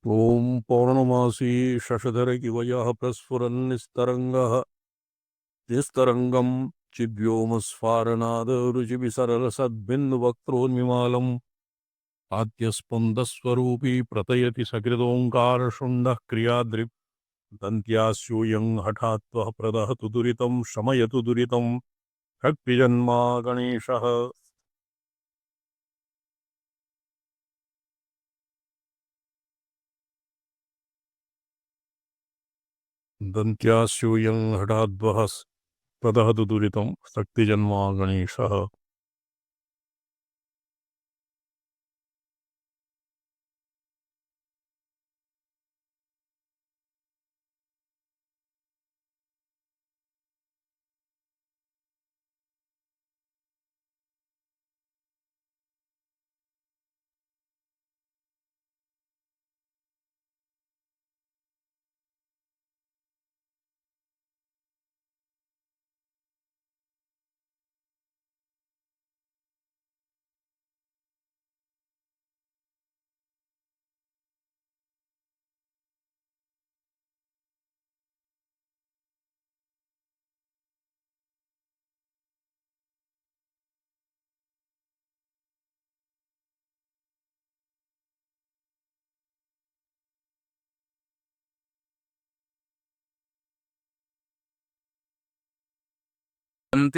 ॐ पौर्णमासी शशधरकिव यः प्रस्फुरन्निस्तरङ्गः निस्तरङ्गं चिद्व्योमस्फारनादरुचिभिसरलसद्बिन्दुवक्त्रोन्मिमालम् आद्यस्पन्दस्वरूपी प्रतयति सकृदोङ्कारशुण्डः क्रियाद्रिक् दन्त्यास्यूयं हठात्वः प्रदहतु दुरितं शमयतु दुरितं शक्तिजन्मा गणेशः दन्त्यास्यूयं हठाद्वः प्रदहतु दुरितं शक्तिजन्मा गणेशः।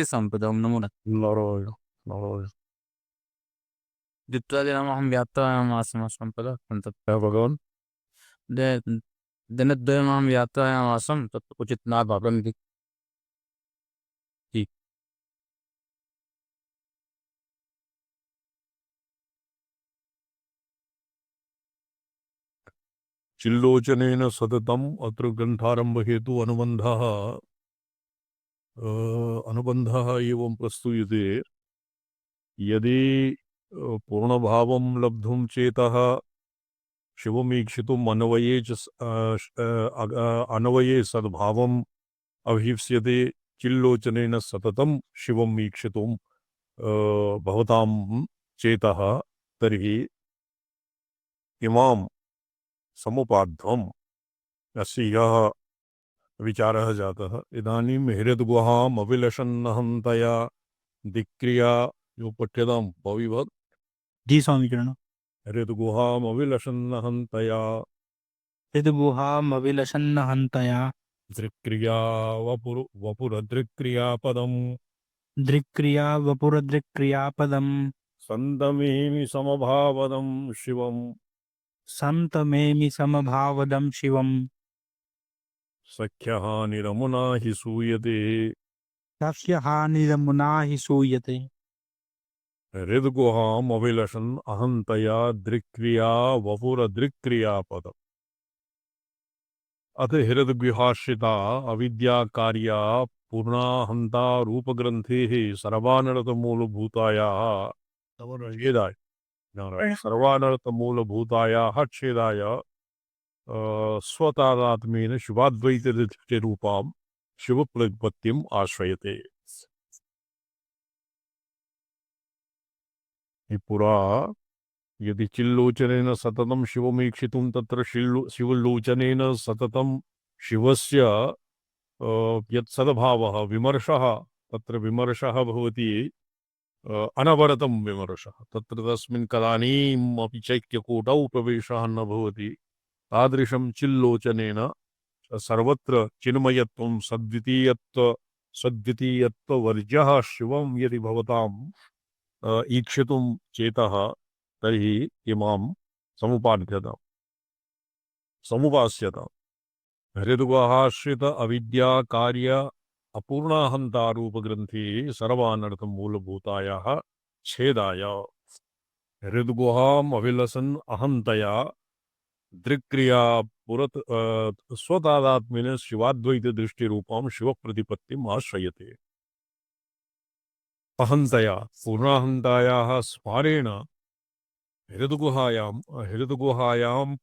सम्पदं नमो नारायण नारायण। द्वित्वादिनमहं व्याप्तवानामासं सम्पदः क्या भगवान? दिनद्वयमहं व्याप्तवानामासं तत् उचित न भवन्ति। चिल्लोचनेन सततम् अत्र ग्रंथारंभ हेतु अनुबंधः एवं प्रस्तूयते। यदि पूर्णभावं लब्धुं चेतः शिवमीक्षितुम् अन्वये च अन्वये सद्भावम् अभीप्स्यते। चिल्लोचनेन सततं शिवम् ईक्षितुं भवतां चेतः तर्हि इमां समुपाध्वम् अस्य यः विचारः जातः। इदानीं हृद्गुहाम् अभिलषन्नहन्तया दिक्क्रिया जो पठ्यतां भविवत्। जी स्वामी किरण हृद्गुहाम् अभिलषन्नहन्तया हृद्गुहामविलसन्न हन्तया दृक्क्रिया वपुरदृक्क्रियापदम् दृक्क्रिया वपुरदृक्क्रियापदम् सन्दमेमि समभावदं शिवम् सन्तमेमि समभावदं शिवम् सख्यः निरमुना हि सूयते। तस्य हानिरमुना हि सूयते। हृद्गुहाम् अभिलषन् अहन्तया दृक्क्रिया वपुरदृक्क्रियापदम्। अथ हृद्गुहाश्रिता अविद्याकार्या पूर्णाहंता रूपग्रंथेः सर्वानर्थमूलभूतायाः छेदाय सर्वानर्थमूलभूतायाः छेदाय स्वतादात्म्येन शिवाद्वैतरूपां शिवप्रतिपत्तिम् आश्रयते। पुरा यदि चिल्लोचनेन सततं शिवमीक्षितुं तत्र शिवलोचनेन सततं शिवस्य यत्सद्भावः विमर्शः तत्र विमर्शः भवति। अनवरतं विमर्शः तत्र तस्मिन् कदानीमपि चैक्यकोटौ प्रवेशः न भवति। तादृशं चिल्लोचनेन सर्वत्र चिन्मयत्वं सद्वितीयत्ववर्ज्यः शिवं यदि भवतां ईक्षितुं चेतः तर्हि इमां समुपास्यताम्। हृद्गुहाश्रित अविद्या कार्य अपूर्णाहंतारूपग्रंथि सर्वानर्थमूलभूतायाः छेदाय हृद्गुहाम् अभिलसन् अहंतया दृक्क्रिया पुरत स्वतादात्म्येन शिवाद्वैत दृष्टिरूपां शिवप्रतिपत्तिम् आश्रयते। अहंतया पूर्णाहंतायाः स्मारेण हृद्गुहायां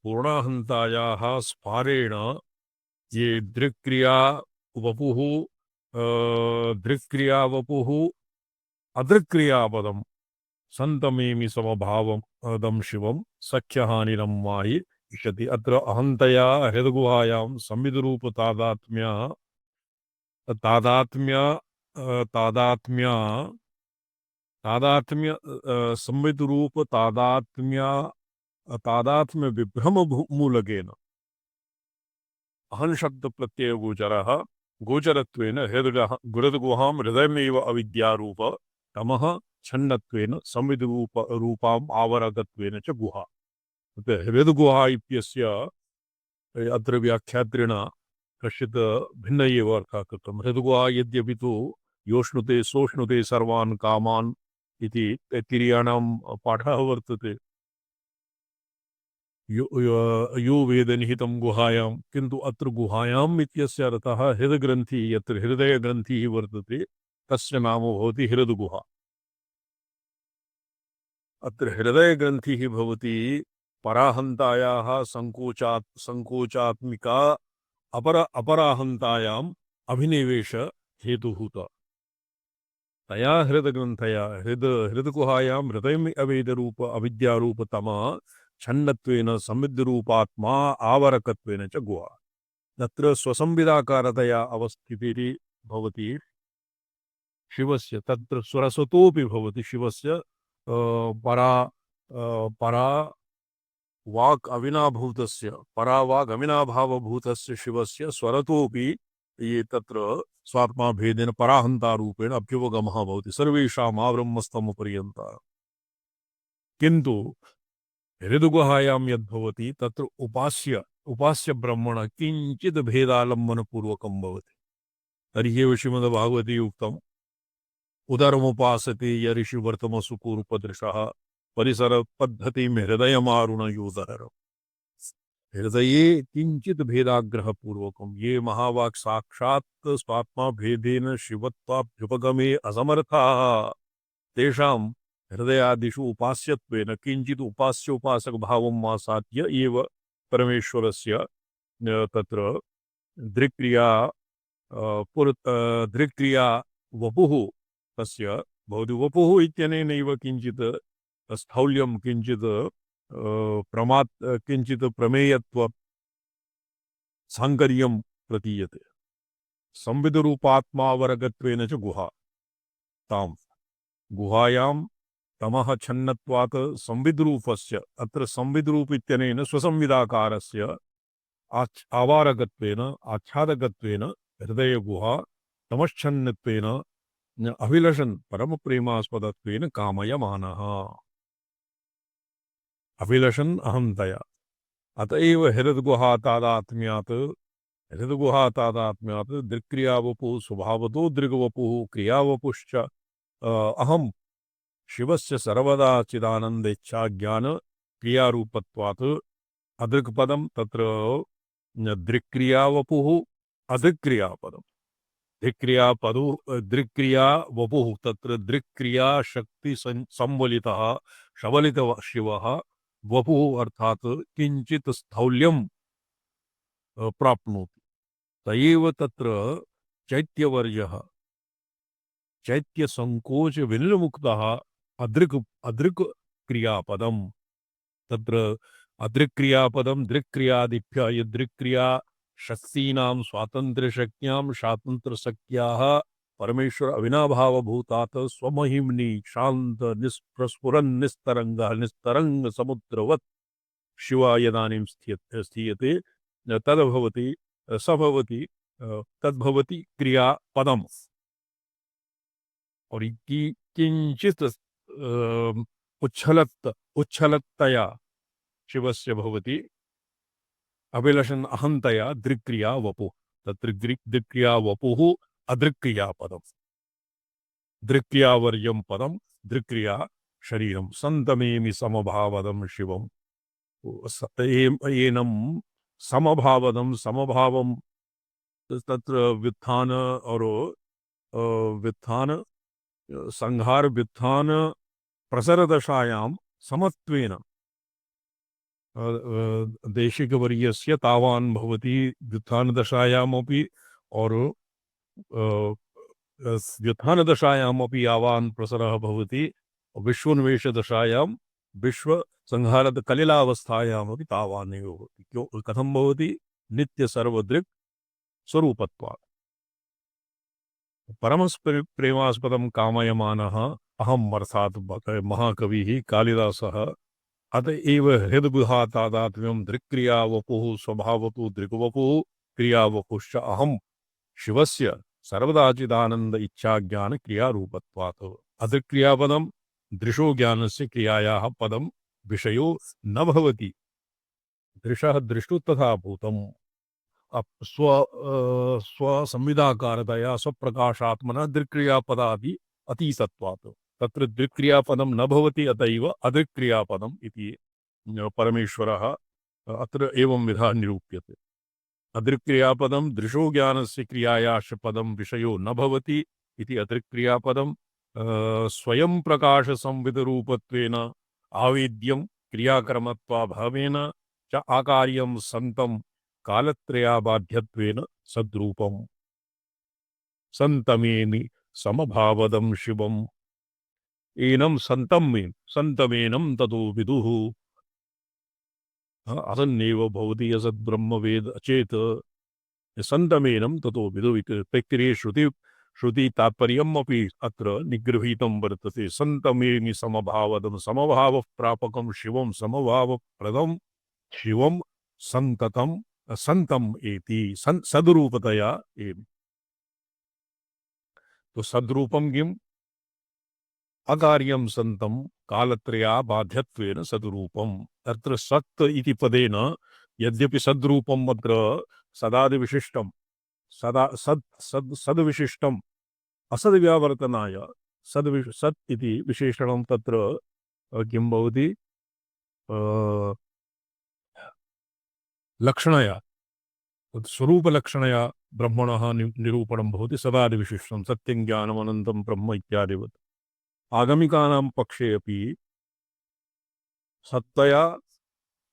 पूर्णाहंतायाः स्मारेण ये दृक्क्रिया वपुः अदृक्क्रियापदं सन्तमेमि समभावदं शिवं सख्यहानिरं मायि इष्यति। अत्र अहन्तया हृद्गुहायां संविदरूपतादात्म्य तादात्म्य तादात्म्य तादात्म्य संविदरूप तादात्म्य विभ्रम मूलकेन अहं शब्द प्रत्यय गोचरत्वेन हृद्गुहां हृदयमेव अविद्यारूप तमः छन्नत्वेन संविदरूपाम् आवरकत्वेन च गुहा। हृद्गुहा इत्यस्य अत्र व्याख्यात्रेण कश्चित् भिन्न एव अर्थः कृतः। हृद्गुहा यद्यपि तु योष्णुते सोष्णुते सर्वान् कामान् इति तैत्तिरीयाणां पाठः वर्तते, यो वेद निहितं गुहायां, किन्तु अत्र गुहायाम् इत्यस्य अर्थः हृदग्रन्थि, यत्र हृदयग्रन्थिः वर्तते तस्य नाम भवति हृद्गुहा। अत्र हृदयग्रन्थिः भवति पराहन्तायाः संकोचात्मिका अपराहन्तायाम् अभिनिवेश हेतुभूता। तया हृदग्रन्थया हृद्गुहायां हृदयम् अवेदरूप अविद्यारूपतमा छन्नत्वेन संविद्रूपात्मा आवरकत्वेन च गुहा। तत्र स्वसंविदाकारतया अवस्थितिः भवति शिवस्य, तत्र स्वरसतोऽपि भवति शिवस्य परा वाक् अविनाभूतस्य परावाक् अविनाभावभूतस्य शिवस्य स्वरतोऽपि ये तत्र स्वात्माभेदेन पराहन्तारूपेण अभ्युपगमः भवति सर्वेषाम् आब्रह्मस्तमपर्यन्तम्। किन्तु हृद्गुहायां यद्भवति तत्र उपास्य ब्रह्मण किञ्चित् भेदालम्बनपूर्वकं भवति। तर्हि एव श्रीमद्भागवते उक्तम् उदरमुपासते यऋषिवर्तमसु पूर्वपदृशः परिसरपद्धतिं हृदयमारुणयोदहरम्। हृदये किञ्चित् भेदाग्रहपूर्वकं ये महावाक् साक्षात् स्वात्मा भेदेन शिवत्वाभ्युपगमे असमर्थाः तेषां हृदयादिषु उपास्यत्वेन किञ्चित् उपास्योपासक भावम् आसाद्य एव परमेश्वरस्य तत्र दृक्क्रिया दृक्क्रिया वपुः तस्य भवति। वपुः इत्यनेनैव किञ्चित् स्थौल्यं किञ्चित् किञ्चित् प्रमेयत्व साङ्कर्यं प्रतीयते। संविदरूपात्मावरगत्वेन च गुहा ताम् गुहायां तमः छन्नत्वात् संविद्रूपस्य अत्र संविद्रूप इत्यनेन स्वसंविदाकारस्य आवारगत्वेन आच्छादकत्वेन हृदयगुहा तमश्छन्नत्वेन अभिलषन् परमप्रेमास्पदत्वेन कामयमानः अभिलषन् अहन्तया। अत एव हृद्गुहातादात्म्यात् दृक्क्रियावपुः स्वभावतो दृग्वपुः क्रियावपुश्च अहं शिवस्य सर्वदा चिदानन्देच्छा ज्ञान क्रियारूपत्वात् अदृक्पदं तत्र दृक्क्रियावपुः अदृक्क्रियापदम् दृक्क्रिया वपुः तत्र दृक्क्रिया शक्ति संवलितः शबलित शिवः वपुः अर्थात् किञ्चित् स्थौल्यं प्राप्नोति। तयैव तत्र चैत्यवर्यः चैत्यसङ्कोच विनिर्मुक्तः अदृक् क्रियापदम् तत्र अदृक्क्रियापदं दृक्क्रियादिभ्यः यदृक्क्रिया शक्तीनां स्वातन्त्र्यशक्त्यां स्वातन्त्र्यशक्त्याः परमेश्वर अविनाभावभूतात् स्वमहिम्नि शान्त निष्प्रस्फुरन् निस्तरङ्गः निस्तरङ्ग समुद्रवत् शिवा यदानीं स्थीयते तद्भवति स भवति तद्भवति क्रियापदम्। और किञ्चित् उच्छलत्तया शिवस्य भवति अभिलषन् अहन्तया दृक्क्रिया वपुः तत्र दृक्क्रिया वपुः अदृक्क्रियापदम् दृक्क्रियावर्यं पदं दृक्क्रिया शरीरं सन्तमेमि समभावदं शिवम् एनं समभावं तत्र व्युत्थान और व्युत्थान संहार व्युत्थान प्रसरदशायां समत्वेन देशिकवर्यस्य तावान् भवति व्युत्थानदशायामपि और व्युत्थानदशायामपि यावान् प्रसरः भवति विश्वोन्मेषदशायां विश्व संहारद कलिलावस्थायामपि तावानेव भवति। कथं भवति? नित्यसर्वदृक् स्वरूपत्वात्। परमप्रेमास्पदं कामयमानः अहम् अर्थात् महाकविः कालिदासः अत एव हृद्गुहा तादात्म्यं दृक्क्रियावपुः स्वभावतो दृग्वपुः क्रियावपुश्च अहं शिवस्य सर्वदा चिदानंद इच्छा ज्ञान क्रियारूपत्वात्। अदृक्क्रियापदं दृशो ज्ञानस्य क्रियायाः पदं विषयो न भवति। दृशः दृष्टु तथा भूतम्। स्वसंविदाकारतया स्वप्रकाशात्मना दृक्क्रियापदादि अतीतत्वात् तत्र दृक्क्रियापदं न भवति। अतएव अदृक्क्रियापदम् इति परमेश्वरः अत्र एवं विधा निरूप्यते। अदृक्क्रियापदं दृशो ज्ञानस्य क्रियायाश्च पदं विषयो न भवति इति अदृक्क्रियापदं स्वयं प्रकाशसंविदरूपत्वेन आवेद्यं क्रियाकर्मत्वाभावेन च आकार्यं सन्तं कालत्रयाबाध्यत्वेन सद्रूपम्। सन्तमेनि समभावदं शिवम् एनं सन्तमेनं ततो विदुः। असन्नेव भवति असद्ब्रह्मवेद चेत् सन्तमेनं ततो विदुः इति तैत्तिरीये श्रुति तात्पर्यम् अपि अत्र निगृहीतं वर्तते। सन्तमेनि समभावदं समभावप्रापकं शिवं समभावप्रदं शिवं सन्ततं संतम एति सद्रूपतया एव। तो सद्रूपं किम्? अकार्यं सन्तं कालत्रया बाध्यत्वेन सद्रूपम्। अत्र सत् इति पदेन यद्यपि सद्रूपम् अत्र सदादिविशिष्टं सदा सद्विशिष्टम् असद्व्यावर्तनाय सत् इति विशेषणं तत्र किं भवति? लक्षणया स्वरूपलक्षणया ब्रह्मणः निरूपणं भवति। सदादिविशिष्टं सत्यं ज्ञानमनन्तं ब्रह्म इत्यादिवत्। आगमिकानां पक्षे अपि सत्तया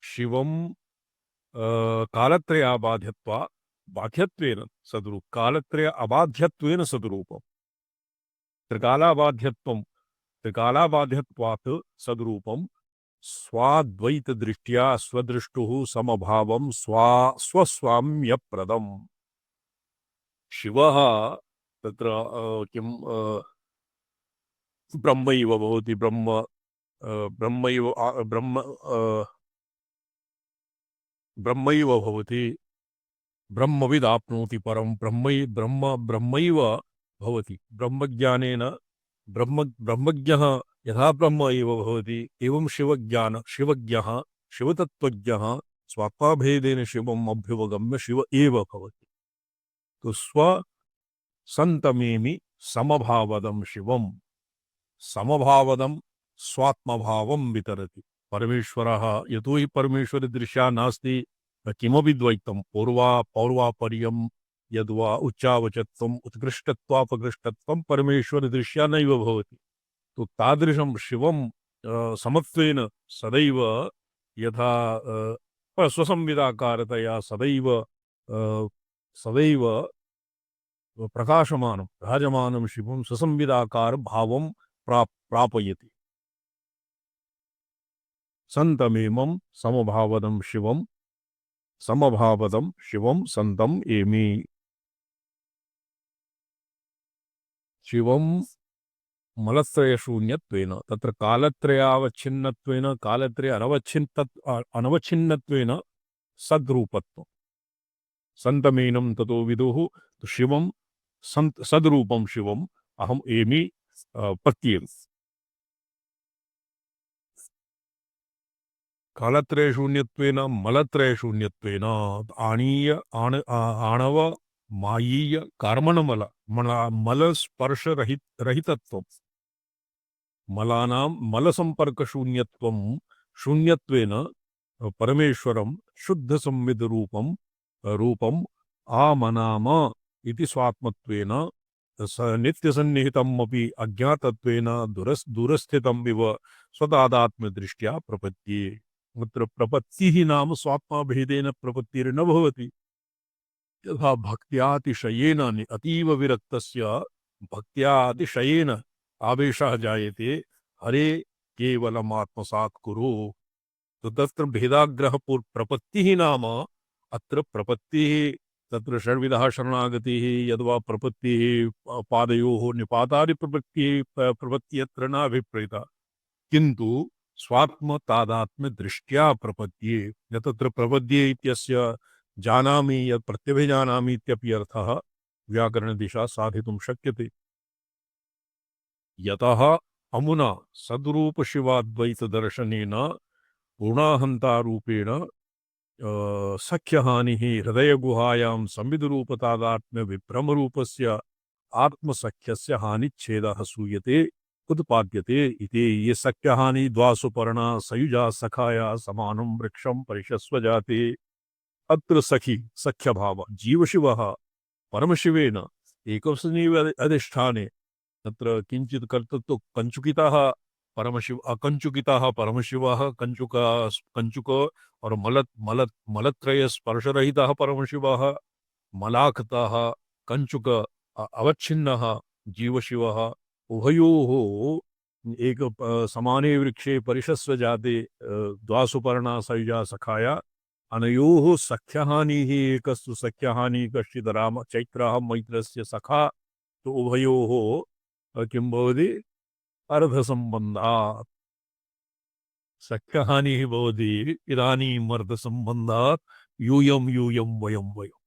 शिवं कालत्रयाबाध्यत्वा बाध्यत्वेन सद्रूप कालत्रय अबाध्यत्वेन सद्रूपम्। त्रिकालाबाध्यत्वात् सद्रूपं स्वाद्वैतदृष्ट्या स्वदृष्टुः समभावं स्वस्वाम्यप्रदम्। शिवः तत्र किं ब्रह्मैव भवति। ब्रह्मैव भवति। ब्रह्मविदाप्नोति परं ब्रह्मैव भवति। ब्रह्मज्ञानेन ब्रह्मज्ञः यथा ब्रह्म एव भवति एवं शिवज्ञः शिवतत्त्वज्ञः स्वात्माभेदेन शिवम् अभ्युपगम्य शिव एव भवति। तो सन्तमेमि समभावदं शिवम्। समभावदं स्वात्मभावं वितरति। परमेश्वरः यतो हि परमेश्वरदृश्या नास्ति किमपि द्वैतं पौर्वापर्यं यद्वा उच्चावचत्वम् उत्कृष्टत्वापकृष्टत्वं परमेश्वरदृश्या नैव भवति। तो तादृशं शिवं समत्वेन सदैव यथा स्वसंविदाकारतया सदैव प्रकाशमानं राजमानं शिवं स्वसंविदाकार भावं प्रापयति। सन्तमेमं समभावदं शिवं समभावदं शिवं सन्तम् एमि। शिवं मलत्रयशून्यत्वेन तत्र कालत्रयावच्छिन्नत्वेन कालत्रय अनवच्छिन्नत्वेन सद्रूपत्वम्। सन्तमेनं ततो विदुः। शिवं सद्रूपं शिवम् अहम् एमि प्रत्येव। कालत्रयशून्यत्वेन मलत्रयशून्यत्वेन आणव मायीय कार्मणमल मलस्पर्शरहितत्वम्। मलानां मलसम्पर्कशून्यत्वं शून्यत्वेन परमेश्वरं शुद्धसंविदरूपं रूपम् आमनाम इति स्वात्मत्वेन नित्यसन्निहितम् अपि अज्ञातत्वेन दूरस्थितम् इव स्वतादात्म्यदृष्ट्या प्रपद्ये। अत्र प्रपत्तिः नाम स्वात्माभेदेन प्रपत्तिर्न भवति। यथा भक्त्यातिशयेन अतीव विरक्तस्य भक्त्यातिशयेन आवेशः जायते हरे केवलम् आत्मसात् कुरु। तो तत्र भेदाग्रह प्रपत्तिः नाम अत्र प्रपत्तिः तत्र षड्विधः शरणागतिः यद्वा प्रपत्तिः पादयोः निपातादि प्रपत्तिः अत्र नाभिप्रेता किन्तु स्वात्मतादात्म्य दृष्ट्या प्रपद्ये यतत्र प्रपद्ये इत्यस्य जानामि यत् प्रत्यभिजानामि इत्यपि अर्थः व्याकरणदिशा साधितुं शक्यते यतः अमुना सद्रूपशिवाद्वैतदर्शनेन गुणाहन्तारूपेण सख्यहानिः हृदयगुहायां संविदुरूपतादात्म्य विभ्रमरूपस्य आत्मसख्यस्य हानिच्छेदः सूयते उत्पाद्यते इति ये सख्यहानि द्वासुपर्णा सयुजा सखाया समानं वृक्षं परिशस्व जाते अत्र सखी सख्यभाव जीवशिवः परमशिवेन एकस्मिन्नेव अधिष्ठाने तत्र किंचित कर्तृत्व कंचुकितः परमशिव अकंचुकितः परमशिवः कंचुक और मलत्रय स्पर्शरहितः परमशिवः मलाखतः कंचुक अवच्छिन्नः जीवशिवः उभयोः एक समाने वृक्षे परिशस्व जाते द्वासुपर्णा सयुजा सखाया अनयोः सख्यहानिः एकस्तु सख्यहानि कश्चित् राम चैत्रः मैत्रस्य सखा तो उभयोः किं भवति अर्धसम्बन्धात् सख्यहानिः भवति इदानीम् अर्धसम्बन्धात् यूयं यूयं वयं वयम्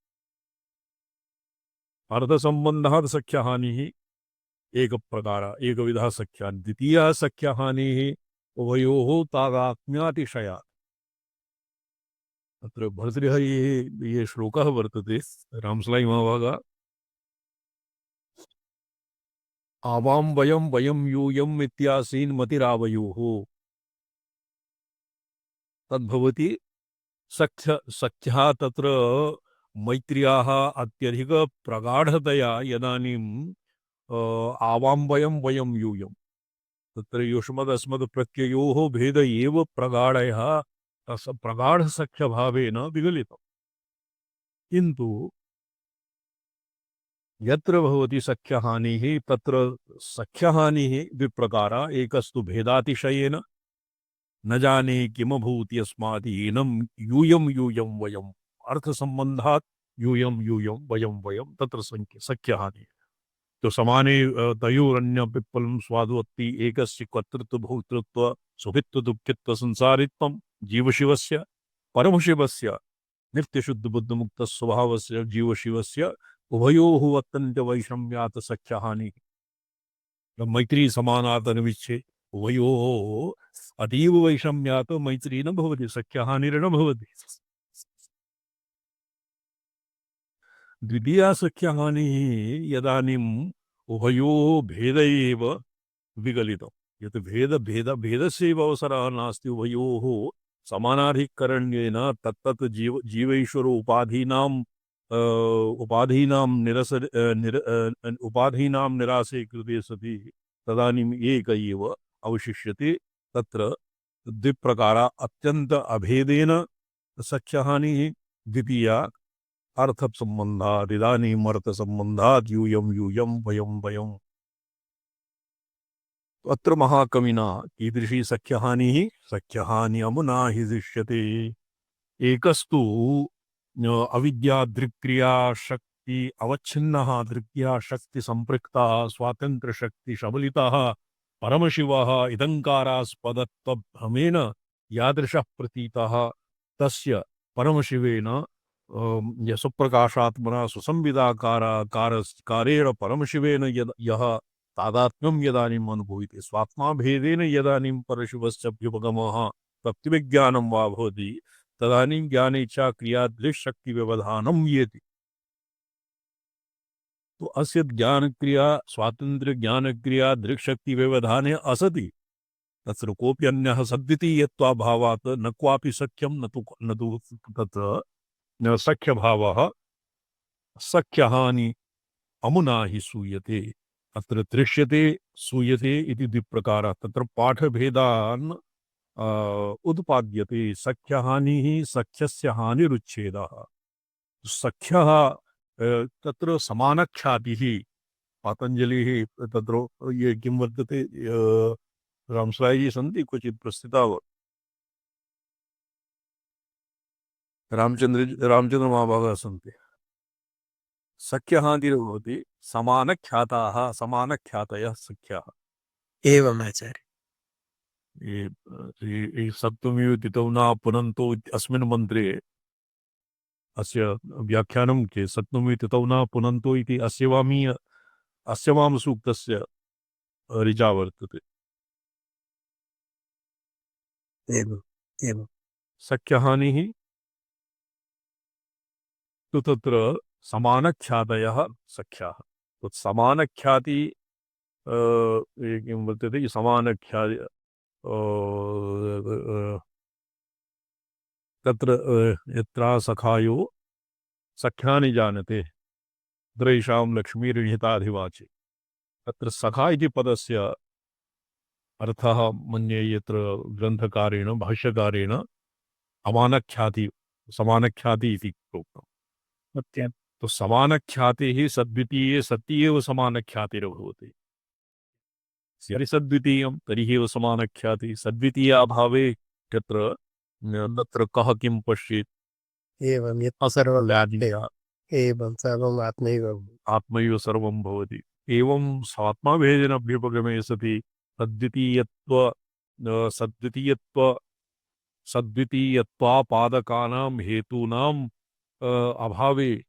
अर्धसम्बन्धात् सख्यहानिः एक प्रकार एकविधः सख्या द्वितीयः सख्यहानिः उभयोः तादात्म्यातिशयात् अत्र भर्तृहरिः ये श्लोकः वर्तते रामसलाई महाभागा आवां वयं वयं यूयम् इत्यासीन् मतिरावयोः तद्भवति सख्यः तत्र मैत्र्याः अत्यधिक प्रगाढतया यदानीं आवां वयं वयं यूयम् तत्र युष्मदस्मद् प्रत्ययोः भेद एव प्रगाढयः प्रगाढसख्यभावेन विगलितम् किन्तु यत्र भवति सख्यहानिः तत्र सख्यहानिः विप्रकारा एकस्तु भेदातिशयेन न जाने किमभूत् यस्मात् एनं यूयं यूयं वयम् अर्थसम्बन्धात् यूयं यूयं वयं वयं तत्र सख्यहानिः तो समाने तयोरन्यपिप्पलं स्वादुवत्ति एकस्य कर्तृत्व भोक्तृत्व सुभित्व दुःखित्व संसारित्वं जीवशिवस्य परमशिवस्य नित्यशुद्धबुद्धमुक्त स्वभावस्य जीवशिवस्य उभयोः अत्यन्त वैषम्यात् सख्यहानिः मैत्री समानात् अनिविच्छे उभयोः अतीव वैषम्यात् मैत्री न भवति सख्यहानिर्न भवति द्वितीया सख्यहानिः यदानीम् उभयोः भेद एव विगलितम् यत् भेदस्यैव अवसरः नास्ति उभयोः समानाधिकरण्येन तत्तत् जीवैश्वर उपाधीनां निरासे कृते सति तदानीम् एक एव अवशिष्यते तत्र द्विप्रकारा अत्यन्त अभेदेन सख्यहानिः द्वितीया अर्थसम्बन्धात् इदानीम् अर्थसम्बन्धात् यूयं यूयं वयं वयम् अत्र महाकविना कीदृशी सख्यहानिः सख्यहानि अमुना हि दृश्यते एकस्तु अविद्या दृक्क्रिया शक्ति अवच्छिन्नः दृक्क्रिया शक्ति संपृक्तः स्वातंत्र्य शक्ति सबलितः परमशिवः इदंकारास्पदत्वभ्रमेण यादृशः प्रतीतः तस्य परमशिवेन सुप्रकाशात्मना सुसंविदाकारेण परमशिवेन यः तादात्म्यं यदानीम् अनुभूयते स्वात्मा भेदेन यदानीं परशिवस्य अभ्युपगमः प्रत्यभिज्ञानं वा भवति तदानीं ज्ञानेच्छा क्रिया दृक्शक्ति व्यवधानं येति तो अस्य ज्ञानक्रिया स्वातंत्र्य ज्ञानक्रिया दृक्शक्ति व्यवधाने असति तत्र कोऽपि अन्यः सद्वितीयत्वाभावात् न क्वापि सख्यं न तु तत्र सख्यभावः सख्यहानि अमुना हि सूयते अत्र दृश्यते सूयते इति द्विप्रकारः तत्र पाठभेदान् उत्पाद्यते सख्यहानिः सख्यस्य हानिरुच्छेदः सख्यः तत्र समानख्यातिः पातञ्जलिः तत्र ये किं वर्तते रामसलायजी सन्ति क्वचित् प्रस्थिताः रामचन्द्रमहाभागाः सन्ति। सख्यहादिर्भवति समानख्याताः समानख्यातयः सख्याः। एवम् आचार्य। ये सप्तमी तिथौ न पुनन्तो अस्मिन् मन्त्रे अस्य व्याख्यानं के सप्तमी तिथौ न पुनन्तो इति अस्य वाम सूक्तस्य ऋचा वर्तते। एवम् एवम् सख्यहानिः तु तत्र समानख्यातयः सख्याः। तो समानख्याति किं वर्तते समानख्याति तत्र यत्र सखायो सख्यानि जानते द्रैषां लक्ष्मीर्निहिताधिवाचे। तत्र सखा इति पदस्य अर्थः मन्ये यत्र ग्रन्थकारेण भाष्यकारेण समानख्याति इति प्रोक्तम्। सत्यं तो समानख्यातिः सद्वितीये सत्ये एव समानख्यातिर्भवति। यदि सद्वितीयं तर्हि एव समानख्यातिः। सद्वितीयाभावे तत्र कः किं पश्येत् एवं यत् सर्वं व्याधिया एवं सर्वम् आत्मैव आत्मैव सर्वं भवति। एवं स्वात्माभेदेन अभ्युपगमे सति सद्वितीयत्वापादकानां हेतूनां अभावे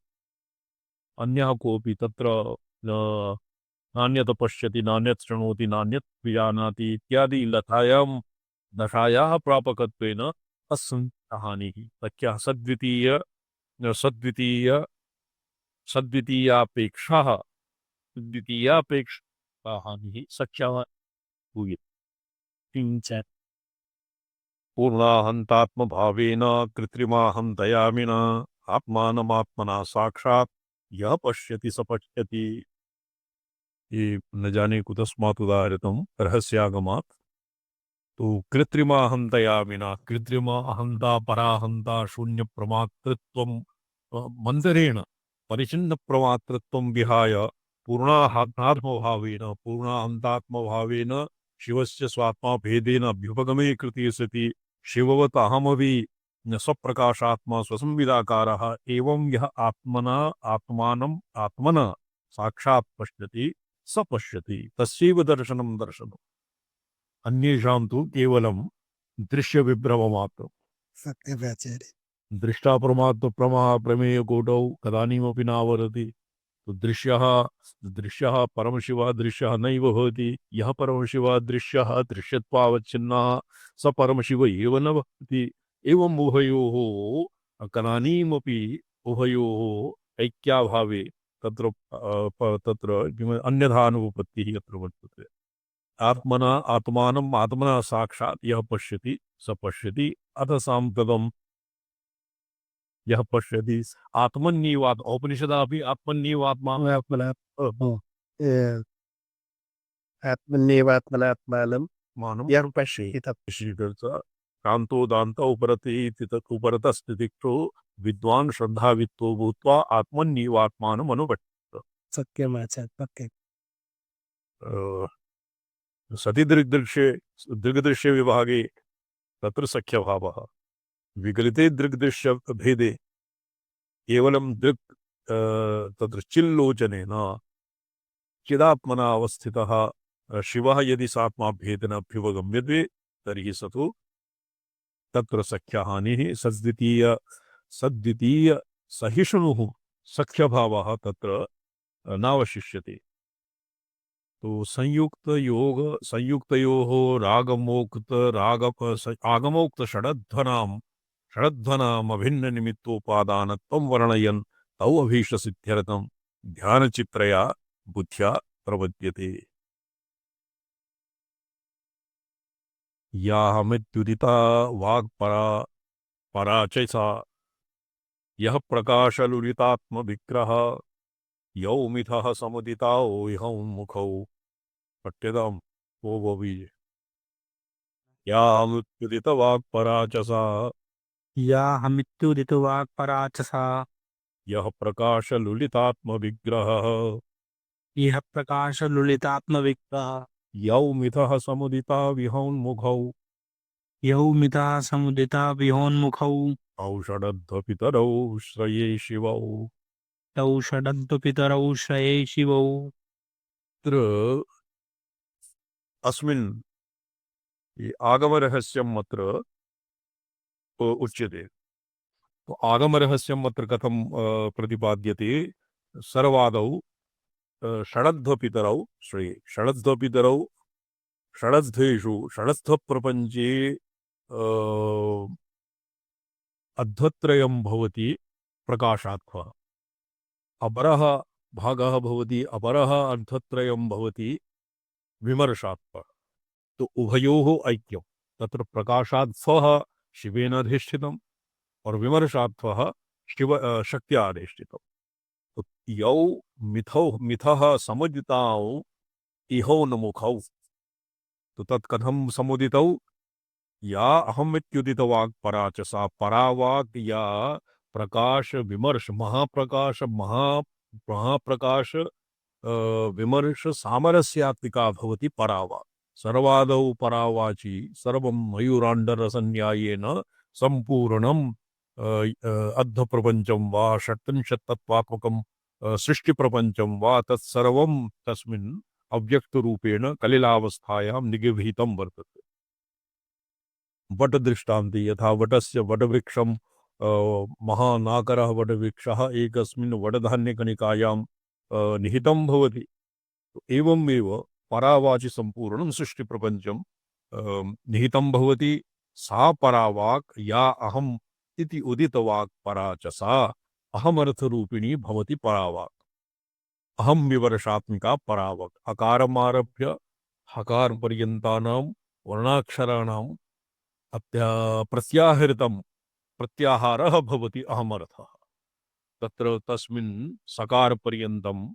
अन्यः कोऽपि तत्र नान्यत् पश्यति नान्यत् शृणोति नान्यत् विजानाति इत्यादि दशायाः प्रापकत्वेन हानिः सख्यः सद्वितीयापेक्षा हानिः सख्यः भूयते। किञ्च पूर्णाहन्तात्मभावेन कृत्रिमाहन्तयामिना आत्मानमात्मना साक्षात् यः पश्यति स पश्यति। ये न जाने कुतस्मात् उदाहृतं रहस्यागमात्। तो कृत्रिमाहन्तयामिना कृत्रिमा अहंता पराहंता शून्य प्रमातृत्वं मंतरेण परिचिन्न प्रमातृत्वं विहाय पूर्णाहंतात्मभावेन शिवस्य स्वात्मा भेदेन अभ्युपगमे कृते सति शिववत् अहमपि स्वप्रकाशात्मा स्वसंविदाकारः एवं यः आत्मना साक्षात् पश्यति स पश्यति तस्यैव दर्शनम्। अन्येषां तु केवलं दृश्यविभ्रममात्रम्। सत्यमाचार्य। दृष्टा प्रमेयकोटौ कदानीमपि नावरति। तो दृश्यः परमशिवः दृश्यः नैव भवति। यः परमशिवः दृश्यः दृश्यत्वावच्छिन्नः स परमशिव एव न भवति। एवम् उभयोः कदानीमपि उभयोः ऐक्याभावे तत्र अन्यथानुपपत्तिः यत्र वर्तते। आत्मना साक्षात् यः पश्यति स पश्यति। अथ साम्प्रतं यः पश्यति आत्मन्येवात् उपनिषदापि आत्मन्येवात्मा आत्मन्येवात्मनात्मानं मानं यः पश्यति कान्तोदान्त उपरतस्थितिक्षो विद्वान् श्रद्धावित्तो भूत्वा आत्मन्येवात्मानम् अनुपश्यति। सत्यमाचार्य। सति दृग्दृश्य विभागे तत्र सख्यभावः। विगलिते दृग्दृश्य भेदे केवलं तत्र चिल्लोचनेन चिदात्मना अवस्थितः शिवः यदि सात्मा भेदेन अभ्युपगम्यते तर्हि स तु तत्र सख्यहानिः सद्वितीय सहिष्णुः सख्यभावः तत्र नावशिष्यते। तो संयुक्तयोः आगमोक्त षडध्वनाम् अभिन्न निमित्तोपादानत्वं वर्णयन् तौ अभीष्टसिद्ध्यर्थं ध्यानचित्रया बुद्ध्या प्रपद्यते। याहमित्युदिता वाक्परा च सा यः प्रकाशलुलितात्मविग्रह यौ मिथः समुदिताओ इहं मुखौ पट्यताम् ओ भवीजे। याहमित्युदितवाक्पराचसा यः प्रकाशलुलितात्मविग्रहः इह प्रकाशलुलितात्मविग्रहः यौ मिथः समुदिता विहौन्मुखौ यौ मिता समुदिता विहोन्मुखौ औषधद्वपितरौ श्रये शिवौ। तौ षडन्तु पितरौ श्रये शिवौ। अत्र अस्मिन् ये आगमरहस्यम् अत्र उच्यते। तो आगमरहस्यम् अत्र कथं प्रतिपाद्यते? सर्वादौ षडध्वपितरौ श्रेये। षडध्वपितरौ षडध्वेषु षडध्वप्रपञ्चे अध्वत्रयं भवति प्रकाशात्मः। अपरः भागः भवति, अपरः अर्थत्रयं भवति विमर्शात्मः। तो उभयोः ऐक्यं। तत्र प्रकाशात्मः शिवेन अधिष्ठितम् और विमर्शात्मः शक्त्या अधिष्ठितम्। तो यौ मिथः समुदितौ इहौ नमुखौ। तो तत्कथं समुदितौ? या अहमित्युदितवाक् परा च सा परा वाक् या प्रकाश विमर्श महाप्रकाश विमर्श सामरस्यात्मिका भवति परावाक्। सर्वादौ परावाची सर्वं मयूराण्डरसन्न्यायेन सम्पूर्णं अध्वप्रपञ्चं वा षट्त्रिंशत्तत्त्वात्मकं सृष्टिप्रपञ्चं वा तत्सर्वं तस्मिन् अव्यक्तरूपेण कलिलावस्थायां निगृहीतं वर्तते। वटदृष्टान्ते यथा वटस्य वटवृक्षं महानाकरः वटवृक्षः एकस्मिन् वटधान्यकणिकायां निहितं भवति। तो एवमेव परावाचि सम्पूर्णं सृष्टिप्रपञ्चं निहितं भवति। सा परावाक् या अहम् इति उदितवाक् परा च सा अहमर्थरूपिणी भवति परावाक्। अहं विवर्षात्मिका परावाक्। अकारमारभ्य हकारपर्यन्तानां वर्णाक्षराणां प्रत्याहृतं प्रत्याहारः भवति अहमर्थः। तत्र तस्मिन् सकारपर्यन्तम्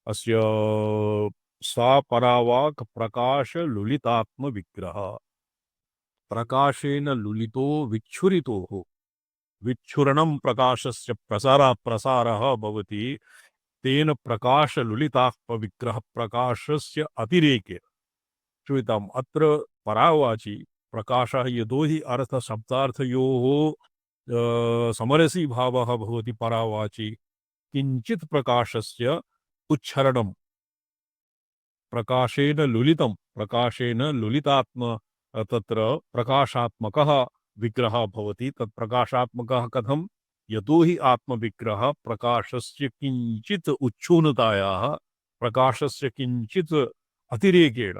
अस्य सा परावाक् प्रकाश लुलितात्म विग्रह। प्रकाशेन लुलितो विच्छुरितोः विच्छुरणं प्रकाशस्य प्रसारः भवति। तेन प्रकाश लुलितात्म विग्रह प्रकाशस्य अतिरेके श्रूयताम्। अत्र परावाचि प्रकाशः यतो हि अर्थ शब्दार्थयोः समरसी भावः भवति परावाचि। किञ्चित् प्रकाशस्य उच्छरणं प्रकाशेन लुलितात्म तत्र प्रकाशात्मकः विग्रहः भवति। तत् प्रकाशात्मकः कथं? यतो हि आत्मविग्रह प्रकाशस्य किञ्चित् उच्छूनतायाः प्रकाशस्य किञ्चित् अतिरेकेण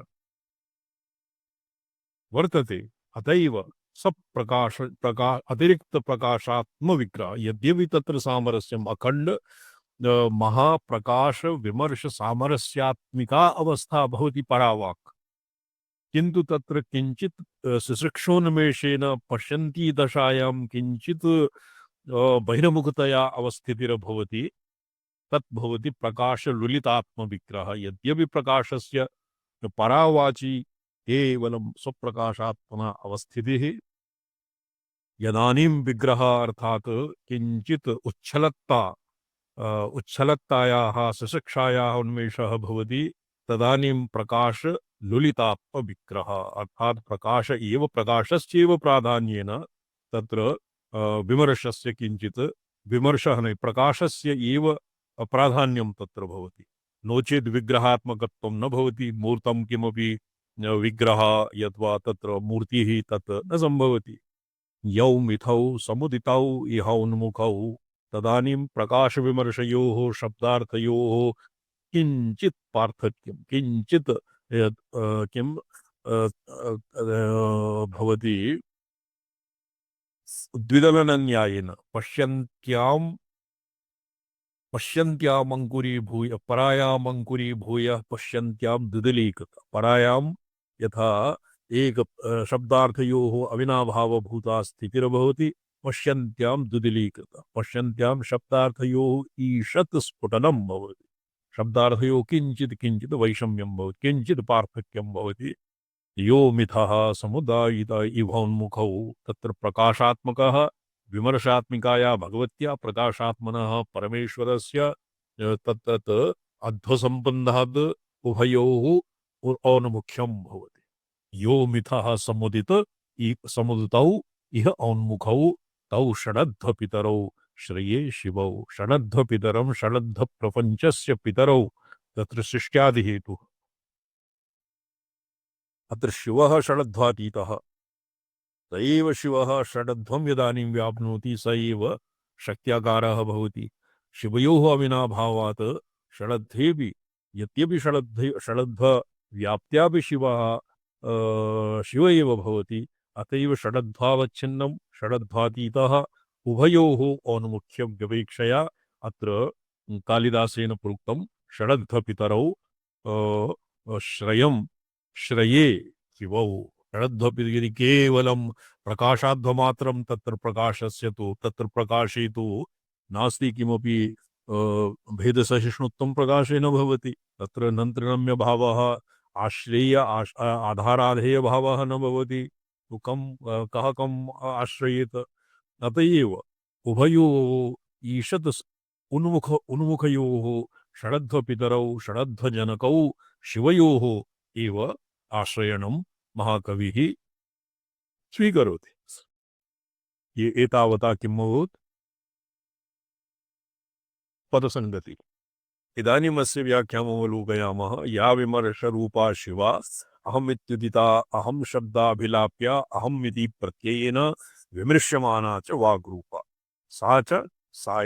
वर्तते। अतैव अतिरिक्त प्रकाशात्म विग्रह यद्यपि तत्र सामरस्यम् अखंड महाप्रकाश विमर्श सामरस्यात्मिका अवस्था भवति परावाक्। किन्तु तत्र किञ्चित् सुसृक्षोन्मेषेण पश्यन्ती दशायां किञ्चित् बहिर्मुखतया अवस्थितिर्भवति। तत् भवति प्रकाश लुलितात्म विग्रह। यद्यपि प्रकाशस्य परावाची केवलं स्वप्रकाशात्मना अवस्थितिः, यदानीं विग्रह अर्थात् किञ्चित् उच्छलत्तायाः सुशिक्षायाः उन्मेषः भवति, तदानीं प्रकाश लुलितात्म विग्रह अर्थात् प्रकाशस्यैव प्राधान्येन तत्र विमर्शस्य किञ्चित् विमर्शः न प्रकाशस्य एव प्राधान्यं तत्र भवति। नो चेत् विग्रहात्मकत्वं न भवति। मूर्तं किमपि विग्रह यद्वा तत्र मूर्तिः तत् न सम्भवति। यौ मिथौ समुदितौ इहौन्मुखौ तदानीं प्रकाशविमर्शयोः शब्दार्थयोः किञ्चित् पार्थक्यं किञ्चित् किं भवति। द्विदलनन्यायेन पश्यन्त्यामङ्कुरीभूय परायामङ्कुरीभूय पश्यन्त्यां द्विदलीकृत। परायां यथा एक शब्दार्थयोः अविनाभावभूता स्थितिर्भवति, पश्यन्त्यां द्विदलीकृत। पश्यन्त्यां शब्दार्थयोः ईषत् स्फुटनं भवति। शब्दार्थयोः किञ्चित् वैषम्यं भवति, किञ्चित् पार्थक्यं भवति। यो मिथः समुदायित इवोन्मुखौ तत्र प्रकाशात्मकः विमर्शात्मिकाया भगवत्या प्रकाशात्मनः परमेश्वरस्य तत्तत् अध्वसम्बन्धात् उभयोः औन्मुख्यं भवति। यो मिथः समुदितौ इह औन्मुखौ तौ षडध्व पितरौ श्रेये शिवौ षडध्व पितरम षडध्व प्रपंचस्य पितरौ तत्र सृष्ट्यादि हेतु अत्र शिवः षडध्वातीतः स एव शिवः षडध्वं यदानीं व्याप्नोति स एव शक्त्याकारः भवति शिवयोः अविनाभावात् षडध्वेपि यद्यपि षडध्व व्याप्त्यापि शिवः शिव एव भवति अतएव षडध्वावच्छिन्नं षडध्वातीतः उभयोः औन्मुख्यव्यपेक्षया अत्र कालिदासेन प्रोक्तं षडध्वपितरौ श्रयं श्रये शिवौ षडध्वपि यदि केवलं प्रकाशाध्वमात्रं तत्र प्रकाशस्य तु तत्र प्रकाशे तु नास्ति किमपि भेदसहिष्णुत्वं प्रकाशे न भवति तत्र नन्तरम्य भावः आश्रेय आधाराधेय भावः न भवति तो कः कम् आश्रयेत अत एव उभयोः ईषत् उन्मुखयोः षडध्वपितरौ षडध्वजनकौ शिवयोः एव आश्रयणं महाकविः स्वीकरोति ये एतावता किमभूत् पदसङ्गति इदानीमस्य व्याख्यामवलोकयामः या विमर्शरूपा शिवा अहमित्युदिता अहं शब्दाभिलाप्य अहम् इति प्रत्ययेन विमृश्यमाना च वाग्रूपा सा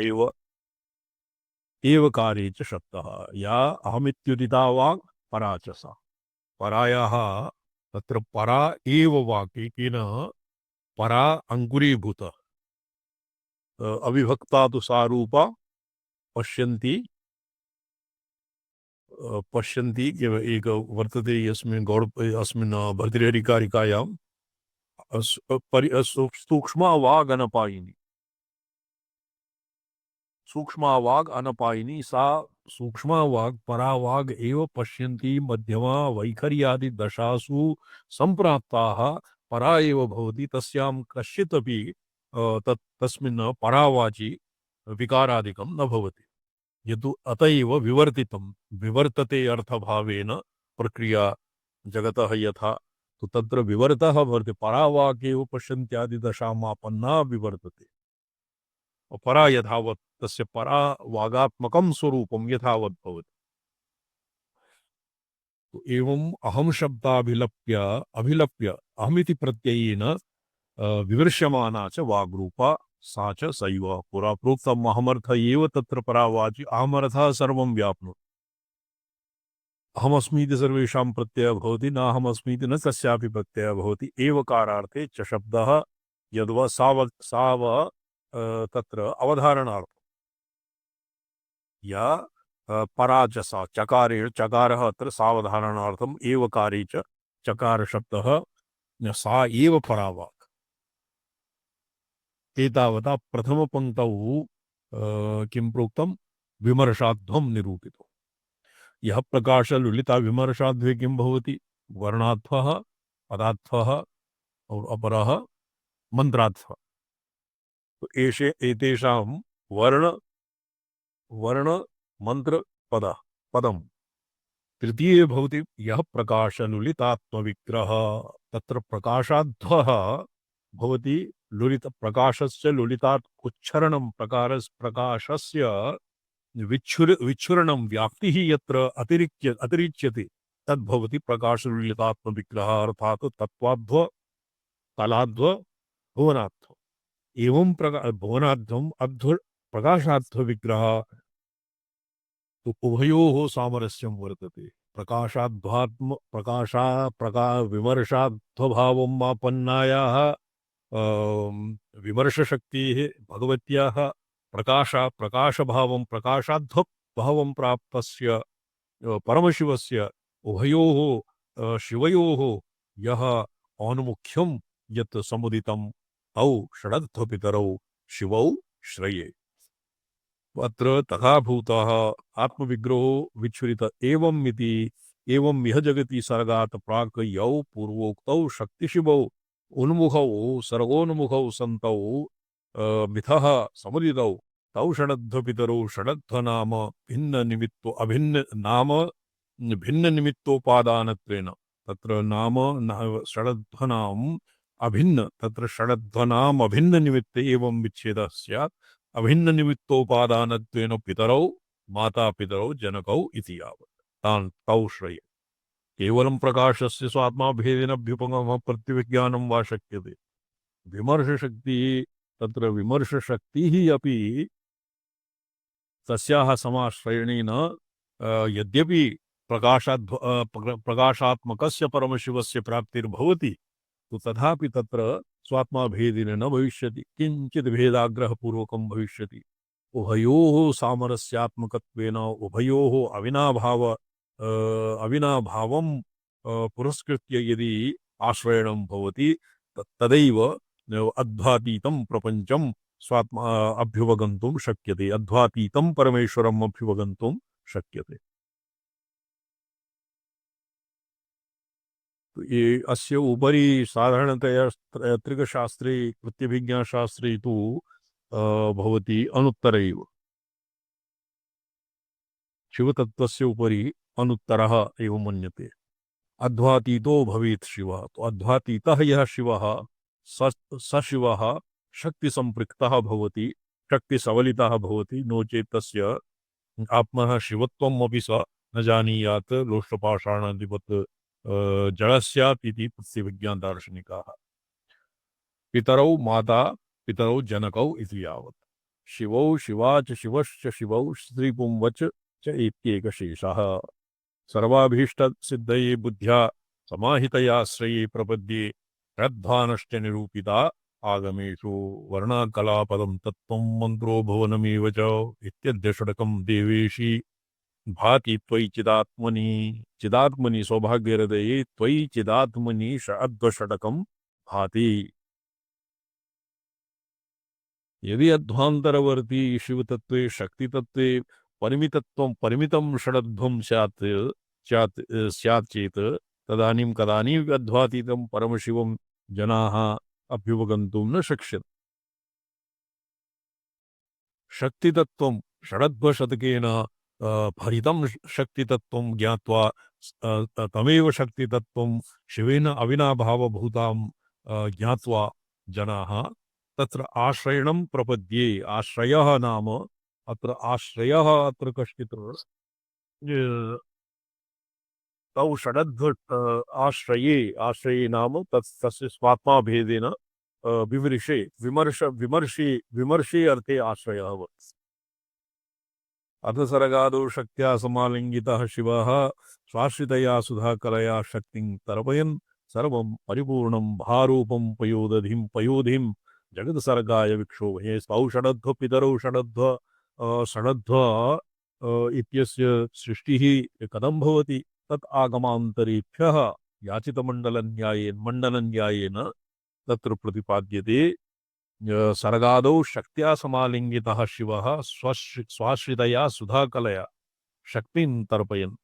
एव कारे च शब्दः या अहमित्युदिता वाक् परा च सा परायाः तत्र परा एव वाक् एकेन परा अङ्कुरीभूता अविभक्ता तु सा रूपा पश्यन्ति एक वर्तते यस्मिन् अस्मिन् भर्तृहरिकारिकायां सूक्ष्मा वाग् अनपायिनी सा सूक्ष्मा वाग् परा वाग् एव पश्यन्ति मध्यमा वैखर्यादि दशासु सम्प्राप्ताः परा एव भवति तस्यां कश्चिदपि तस्मिन् परावाचि विकारादिकं न भवति यतु अत एव विवर्तितं विवर्तते अर्थभावेन प्रक्रिया जगतः यथा तो तत्र विवर्तः भवति परावाक् एव पश्यन्त्यादिदशामापन्ना विवर्तते परा यथावत् तस्य परा वागात्मकं स्वरूपं यथावत् भवति तो एवं अहं शब्दाभिलप्य अहमिति प्रत्ययेन विमृश्यमाना च वाग्रूपा सा च सैव पुरा प्रोक्तम् अहमर्थ एव तत्र परावाचि अहमर्थः सर्वं व्याप्नोति अहमस्मीति सर्वेषां प्रत्ययः भवति न अहमस्मीति न कस्यापि प्रत्ययः भवति एवकारार्थे च शब्दः यद्वा साव तत्र अवधारणार्थं या परा च सा चकारः अत्र सावधारणार्थम् एवकारे च चकारशब्दः सा एव परावाक् एतावता प्रथमपङ्क्तौ किं प्रोक्तं विमर्शाध्वं निरूपितम् यः प्रकाशलुलिता विमर्शाध्वे किं भवति वर्णाध्वः पदाध्वः और अपरः मन्त्राध्वः तो एतेषां वर्ण मंत्र पदं तृतीये भवति यः प्रकाशलुलितात्मविग्रह तत्र प्रकाशाध्वः भवति लुलित प्रकाशस्य लुलितात् उच्छरणं प्रकाशस्य विच्छुरणं व्याप्तिः यत्र अतिरिच्यते तद्भवति प्रकाशलुलितात्मविग्रहः अर्थात् तत्त्वाध्व कलाध्व भुवनाध्व एवं भुवनाध्वम् अध्व प्रकाशाध्व विग्रह तो उभयोः सामरस्यं वर्तते विमर्शाध्वभावं मापन्नायाः विमर्शशक्तेः भगवत्याः प्रकाशभावं प्रकाशाध्वभावं प्राप्तस्य परमशिवस्य उभयोः शिवयोः यः औन्मुख्यं यत् समुदितं तौ षडध्वपितरौ शिवौ श्रये अत्र तथा भूतः आत्मविग्रहो विच्छुरित एवं मिति एवं इह जगति सर्गात् प्राक् यौ पूर्वोक्तौ शक्तिशिवौ उन्मुखौ सर्गोन्मुखौ सन्तौ मिथः समुदितौ तौ षडध्वपितरौ षडध्वनाम भिन्न निमित्तोपादानत्वेन तत्र नाम षडध्वनाम् अभिन्न तत्र षडध्वनाम अभिन्न निमित्त एवं विच्छेदः स्यात् अभिन्न निमित्तोपादानत्वेन पितरौ माता पितरौ जनकौ इति यावत् तान् तौ श्रये केवलं प्रकाशस्य स्वात्मा भेदेन अभ्युपगमः प्रत्यभिज्ञानं वा शक्यते विमर्शशक्तिः तत्र विमर्शशक्तिः अपि तस्याः समाश्रयणेन यद्यपि प्रकाशात्मकस्य परमशिवस्य प्राप्तिर्भवति तो तथापि तत्र स्वात्मा भेदेन न भविष्यति किंचित् भेदाग्रहपूर्वकं भविष्यति उभयोः सामरस्यात्मकत्वेन उभयोः अविनाभावं पुरस्कृत्य यदि आश्रयणं भवति तदैव अध्वातीतं प्रपञ्चं स्वात्मा अभ्युपगन्तुं शक्यते अध्वातीतं परमेश्वरम् अभ्युपगन्तुं शक्यते तो ये अस्य उपरि साधारणतया त्रिकशास्त्रे कृत्यभिज्ञाशास्त्रे तु भवति अनुत्तरैव शिवतत्त्वस्य उपरि अनुत्तरः एव मन्यते अध्वातीतो भवेत् शिवः तो अध्वातीतः यः शिवः स शिवः शक्ति संपृक्तः भवति शक्ति सबलितः भवति नो चेत् तस्य आत्मनः शिवत्वम् अपि स न जानीयात् लोष्टपाषाणादिवत् जड़ स्यात् इति प्रत्यभिज्ञा दार्शनिकाः पितरौ माता पितरौ जनकौ इति यावत् शिवौ शिवा च शिवश्च शिवौ स्त्रीपुंवच च इत्येकशेषः सर्वाभीष्ट सिद्धये बुद्ध्या समाहितया श्रेये प्रपद्ये रद्भानश्च निरूपिता आगमेषु वर्णाकलापदं तत्त्वं मन्त्रो भुवनमेव च इत्यद्य षडकं देवेशी भाति त्वयि चिदात्मनि सौभाग्यहृदये त्वयि चिदात्मनि अद्वषडकं भाति यदि अध्वान्तरवर्ती शिवतत्त्वे शक्तितत्त्वे परिमितं षडध्वं स्यात् चेत् तदानीं कदानीं अध्वातीतं परमशिवं जनाः अभ्युपगन्तुं न शक्ष्यन्ते शक्तितत्त्वं षडध्वशतकेन भरितं शक्तितत्त्वं ज्ञात्वा तमेव शक्तितत्त्वं शिवेन अविनाभावभूतां ज्ञात्वा जनाः तत्र आश्रयणं प्रपद्ये आश्रयः नाम अत्र आश्रयः अत्र कश्चित् तौ षडध्व आश्रये नाम तस्य स्वात्मा भेदेन विमर्शे अर्थे आश्रयः वर्तते अथ सर्गादौ शक्त्या समालिङ्गितः शिवः स्वाश्रितया सुधाकरया शक्तिं तर्पयन् सर्वं परिपूर्णं भारूपं पयोधिं जगत्सर्गाय विक्षोभये तौ षडध्व पितरौ षडध्व इत्यस्य सृष्टिः कथं भवति तत् आगमान्तरेभ्यः याचितमण्डलन्यायेन तत्र प्रतिपाद्यते सर्गादौ शक्त्या समालिङ्गितः शिवः स्वाश्रितया सुधाकलया शक्तिं तर्पयन्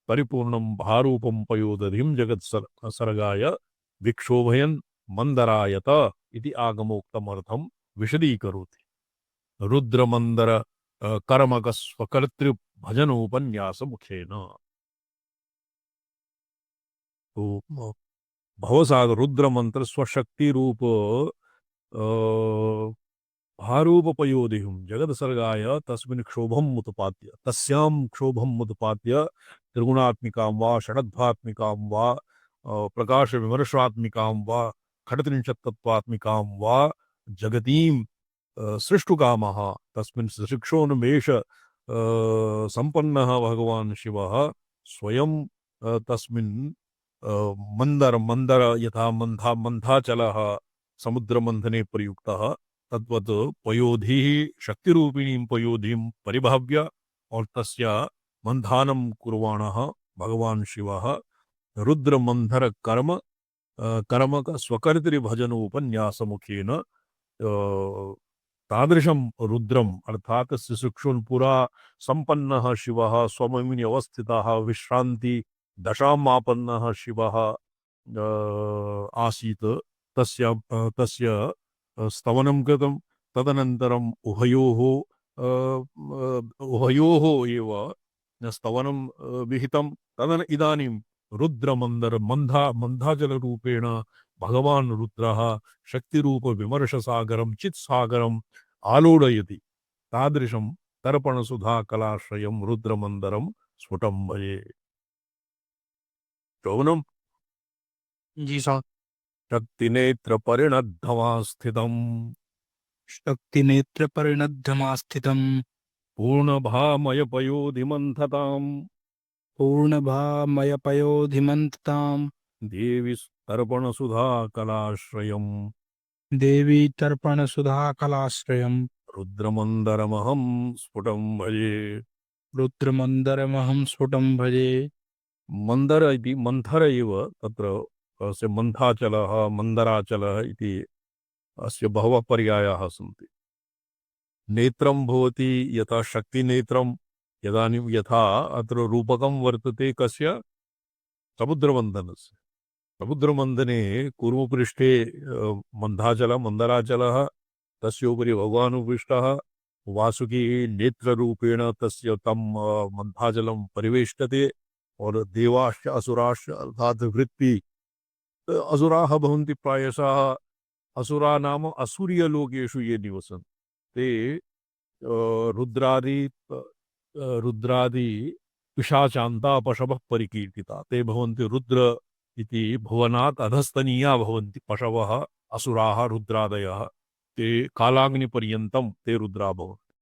परिपूर्णं भारूपं पयोदधिं जगत्सर्गाय विक्षोभयन् मन्दरायत इति आगमोक्तमर्थं विशदीकरोति रुद्रमन्दर कर्मकस्वकर्तृभजनोपन्यासमुखेन तो भवसाद रुद्रमंत्र स्वशक्ति रूप भारूपपयोधिं जगत्सर्गाय तस्मिन् क्षोभम् उत्पाद्य तस्यां क्षोभम् उत्पाद्य त्रिगुणात्मिकां वा षडध्वात्मिकां वा प्रकाशविमर्शात्मिकां वा खडत्रिंशत्तत्त्वात्मिकां वा जगतीं सृष्टुकामः तस्मिन् शिक्षोन्मेष संपन्नः भगवान् शिवः स्वयं तस्मिन् मंदर यथा मंथाचलः समुद्रमंथने प्रयुक्तः तद्वत् पयोधिः शक्तिरूपिणीं पयोधिं परिभाव्य और तस्य मंथानं कुर्वाणः भगवान् शिवः रुद्रमंथर कर्मक स्वकर्तृभजनोपन्यासमुखेन तादृशं रुद्रम् अर्थात शिशुक्षुन् पुरा संपन्नः शिवः स्वमहिम्नि अवस्थितः विश्रान्ति दशामापन्नः शिवः आसीत् तस्य स्तवनं कृतं तदनन्तरम् उभयोः एव स्तवनं विहितं इदानीं रुद्रमंदर मंधाजलरूपेण भगवान् रुद्रः शक्तिरूपविमर्शसागरं चित्सागरम् आलोडयति। तादृशं तर्पणसुधाकलाश्रयं रुद्रमंदरं स्फुटं भजे। शोभनम् जी सर। शक्तिनेत्रपरिणद्धमास्थितम् शक्तिनेत्रपरिणद्धमास्थितम् पूर्णभामयपयोधिमन्थताम् पूर्णभामयपयोधिमन्तताम् देवी तर्पणसुधाकलाश्रयम् देवी तर्पणसुधाकलाश्रयम् रुद्रमंदरमहं स्फुटं भजे। रुद्रमन्दरमहं स्फुटं भजे। मंदर इति मंथर एव तत्र अस्य मंथाचलः मंदराचलः इति अस्य बहवः पर्यायाः सन्ति। नेत्रं भवति यथा शक्तिनेत्रं, इदानीं यथा अत्र रूपकं वर्तते कस्य समुद्रमन्थनस्य। समुद्रमन्थने कूर्मपृष्ठे मंदराचलः, तस्योपरि भगवान् उपविष्टः, वासुकी नेत्ररूपेण तस्य तं मंथाजलं परिवेष्टते और देवाश्च असुराश्च अर्थात् वृत्ति असुराः भवन्ति प्रायशः। असुरा नाम असुरीयलोकेषु ये निवसन्ति ते रुद्रादि पिशाचान्ता पशवः परिकीर्तिता, ते भवन्ति रुद्र इति भुवनात् अधस्तनीया भवन्ति पशवः असुराः रुद्रादयः, ते कालाग्निपर्यन्तं ते रुद्रा भवन्ति।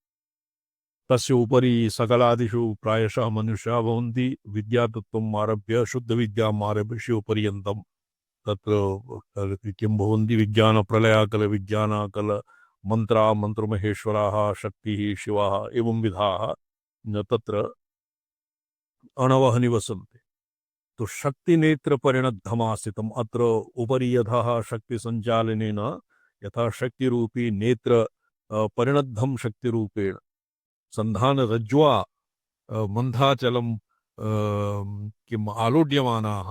तस्य उपरि सकलादिषु प्रायशः मनुष्याः भवन्ति, विद्यातत्त्वम् आरभ्य शुद्धविद्याम् आरभ्य शिवपर्यन्तं तत्र किं भवन्ति विज्ञानप्रलयाकल विज्ञानाकल मंत्रा मंत्रमहेश्वराः शक्तिः शिवाः एवं विधाः तत्र अणवः निवसन्ति। तो शक्तिनेत्रपरिणद्धमास्थितम् अत्र उपरि यथा शक्तिसञ्चालनेन यथा शक्तिरूपी नेत्र परिणद्धं शक्तिरूपेण सन्धानरज्ज्वा मन्धाचलं किम् आलोड्यमानाः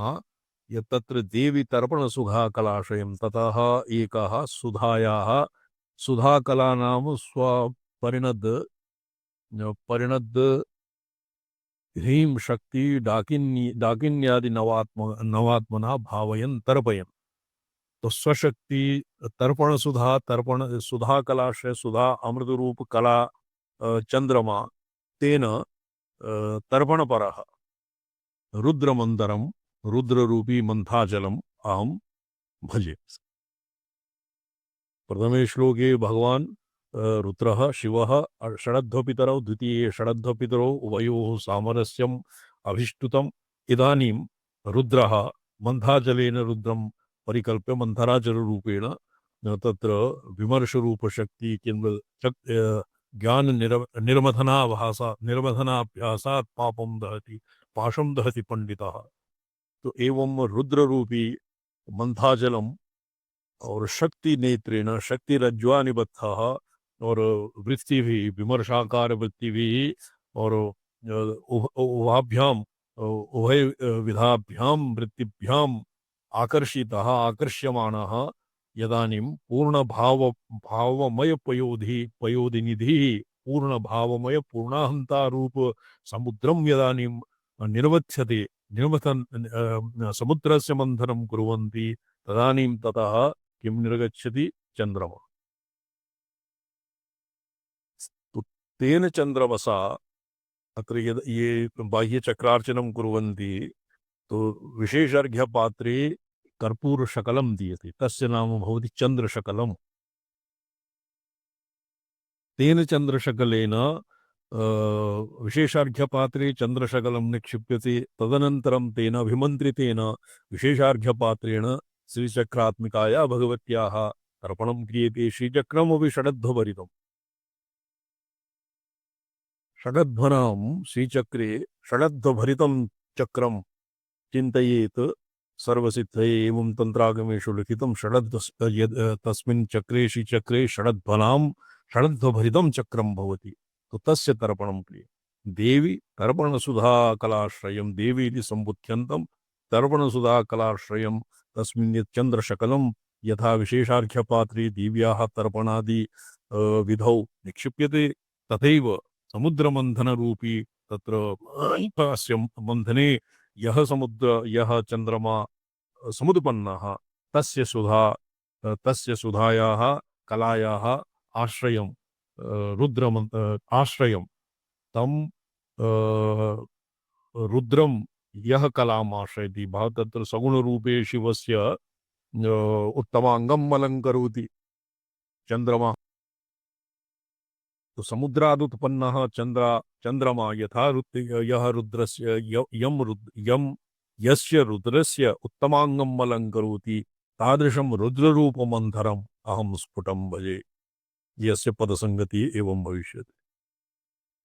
यत्र देवी तर्पणसुधाकलाशयं ततः एकः सुधायाः सुधाकला नाम परिणद् ह्रीं शक्ति डाकिन्यादि नवात्मना भावयन् तर्पयन्। तो स्वशक्ति तर्पण सुधा कलाशय सुधा अमृत रूप कला चंद्रमा तेन तर्पणपरः रुद्रमंदरम रुद्ररूपी मंथाचलम अहम भजे। प्रथमे श्लोके भगवान् रुद्रः शिवः षडध्वपितरौ द्वितीये षडध्वपितरौ उभयोः सामरस्यम् अभिष्टुतम्। इदानीं रुद्रः मंथाचलेन रुद्रं परिकल्प्य मंथराचलरूपेण तत्र विमर्शरूपशक्ति ज्ञान निर्मथनाभ्यासात् पापं दहति पाशं दहति पंडितः। तो एवं रुद्र रूपी मंथाचलम और शक्ति नेत्रेण शक्ति रज्ज्वा निबद्धः और वृत्ति भी विमर्शाकार वृत्ति भी और उभाभ्याम उभय विधाभ्याम वृत्तिभ्याम आकर्षितः आकर्ष्यमाणः यदानीं पूर्ण भावमय पयोधिनिधि पूर्ण भावमय पूर्णाहंता रूप समुद्रं यदानीं निर्वत्स्यते समुद्रस्य मन्थनं कुर्वन्ति तदानीं ततः किं निर्गच्छति चंद्रमा। तो तेन चंद्रमसा अत्र ये बाह्यचक्रार्चनं कुर्वन्ति तो विशेषार्घ्यपात्रे कर्पूरशकलं दीयते, तस्य नाम भवति चंद्रशकलम्। तेन चंद्रशकलेन विशेषार्घ्यपात्रे चंद्रशकलं निक्षिप्यते। तदनन्तरं तेन अभिमन्त्रितेन विशेषार्घ्यपात्रेण श्रीचक्रात्मिकाया भगवत्याः तर्पणं क्रियते। श्रीचक्रमपि षडध्वभरितम्। षडध्वनां श्रीचक्रे षडध्वभरितं चक्रं चिन्तयेत् सर्वसिद्धये एवं तंत्रागमेषु लिखितं तस्मिन् चक्रे श्रीचक्रे षडध्वभरितं चक्रं भवति। तो तस्य तर्पणं क्रियते। देवी तर्पणसुधाकलाश्रयं देवी इति सम्बुध्यन्तं तर्पणसुधाकलाश्रयं तस्मिन् यत् चन्द्रशकलं यथा विशेषार्घ्यपात्रे देव्याः तर्पणादि विधौ निक्षिप्यते तथैव समुद्रमन्थनरूपी तत्र अस्य मन्थने यह समुद्र यह चंद्रमा समुत्पन्नः तस्य सुधायाः कलायाः आश्रयं आश्रयं तं रुद्रं यः कलाम् आश्रयति भाव तत्र सगुणरूपे शिवस्य उत्तमांगम अलंकरोति चंद्रमा। तो समुद्रादुत्पन्नः चंद्रमा यथा यः रुद्रस्य यम यस्य रुद्रस्य उत्तमांगम अलंकरोति तादृशं रुद्ररूपमन्थरम् अहं स्फुटं भजे यस्य पदसंगति एवं भविष्यति।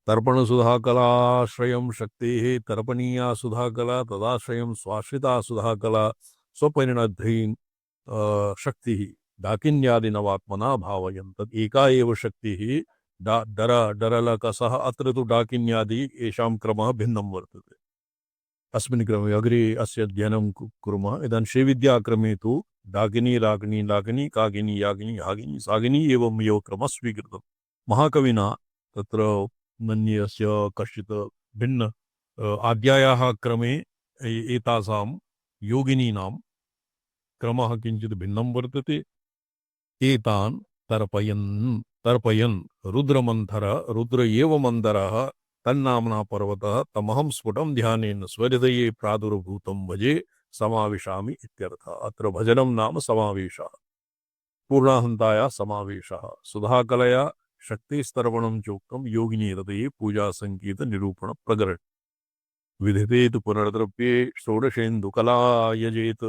तर्पण सुधाकलाश्रयं शक्तेः तर्पणीया सुधाकला तदाश्रयं स्वाश्रिता सुधाकला स्वपरिणद्धीं शक्तिः डाकिन्यादिनवात्मना भावयन् तत् एका एव शक्तिः डरलकसः अत्र तु डाकिन्यादि येषां क्रमः भिन्नं वर्तते। अस्मिन् क्रमे अग्रे अस्य अध्ययनं कुर्मः। इदानीं श्रीविद्याक्रमे तु डाकिनी रागिनी लागिनी कागिनी यागिनी हागिनी सागिनी एवं एव क्रमः स्वीकृतः महाकविना। तत्र मन्ये अस्य कश्चित् भिन्न आद्यायाः क्रमे एतासां योगिनीनां क्रमः किञ्चित् भिन्नं वर्तते। एतान् तर्पयन् रुद्रमन्थर रुद्र एव मन्दरः तन्नाम्ना पर्वतः तमहं स्फुटं ध्यानेन स्वहृदये प्रादुर्भूतं भजे समाविशामि इत्यर्थः। अत्र भजनं नाम समावेशः पूर्णाहन्ताया समावेशः सुधाकलया शक्तिस्तर्पणं चोक्तं योगिनी हृदये पूजा संकेत निरूपण प्रकरण विधिते तु पुनर्द्रव्ये षोडशेन्दुकला यजेत।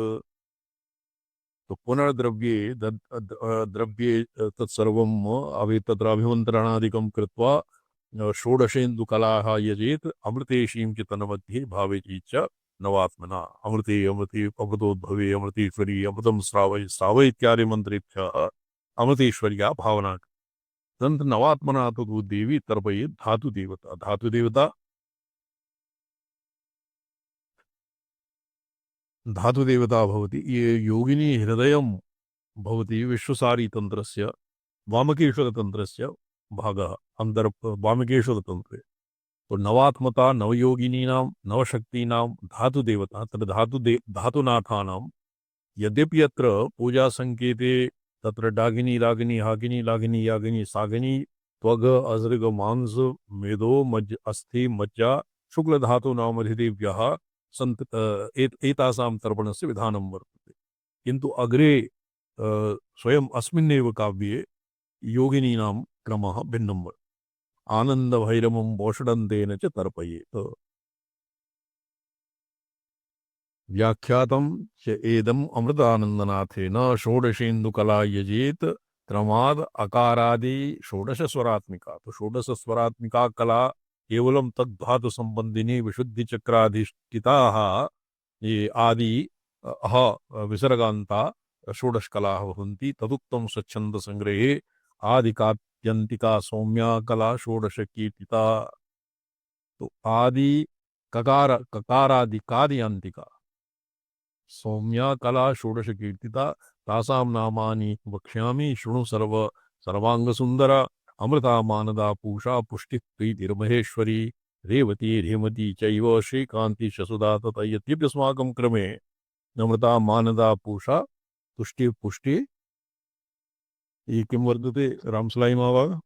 तो पुनर्द्रव्ये द्रव्ये तत्सर्वम् तत्र अभिमन्त्रणादिकं कृत्वा षोडशेन्दुकलाः यजेत अमृतेशीं च तन्मध्ये भावेति च नवात्मना अमृते अमृते अमृतोद्भवे अमृतेश्वरी अमृतं श्रावय श्रावय इत्यादि मंत्रेभ्यः अमृतेश्वर्या भावना तंत्र नवात्मना तो देवी तर्पये धातु देवता भवति। ये योगिनी हृदयं भवति विश्वसारी तंत्रस्य वामकेश्वर तंत्रस्य भागः अंतर वामकेश्वर तंत्रे। तो नवात्मता नवयोगिनीनां नवशक्तीनां धातुदेवता तत्र धातुनाथानां यद्यपि अत्र पूजा संकेते तत्र डागिनी रागिनी हागिनी लागिनी यागिनी सागिनी त्वग अजृग मांस मेदो मज्ज अस्थि मज्जा शुक्ल धातु नाम अधिदेव्यः संत एतासां तर्पणस्य विधानं वर्तते। किन्तु अग्रे स्वयं अस्मिन्नेव काव्ये योगिनीनां क्रमः भिन्नं वर्तते। आनंद भैरवं वोषडन्तेन च तर्पयेत् व्याख्यातं च एदम् अमृतानन्दनाथेन षोडशेन्दुकला यजेत क्रमाद् अकारादि षोडश स्वरात्मिका। तो षोडश स्वरात्मिका कला केवलं तद्धातु संबंधिनी विशुद्धि चक्राधिष्ठिताः ये आदि विसर्गान्ता षोडश कलाः भवन्ति। तदुक्तं स्वच्छन्द संग्रहे आदिकात्यन्तिका सौम्या कला षोडश कीर्तिता। तो आदि ककारादि कादियन्तिका सौम्या कला षोडश कीर्तिता तासां नामानि वक्ष्यामि शृणु सर्वांग सुंदर अमृता मानदा पूषा पुष्टि प्रीतिर्महेश्वरी रेवती रेमती चैव श्रीकांति शसुदा तथा यद्यपि अस्माकं क्रमे अमृता मानदा पूषा तुष्टि पुष्टि ये किं वर्तते रामसलाई महाभाग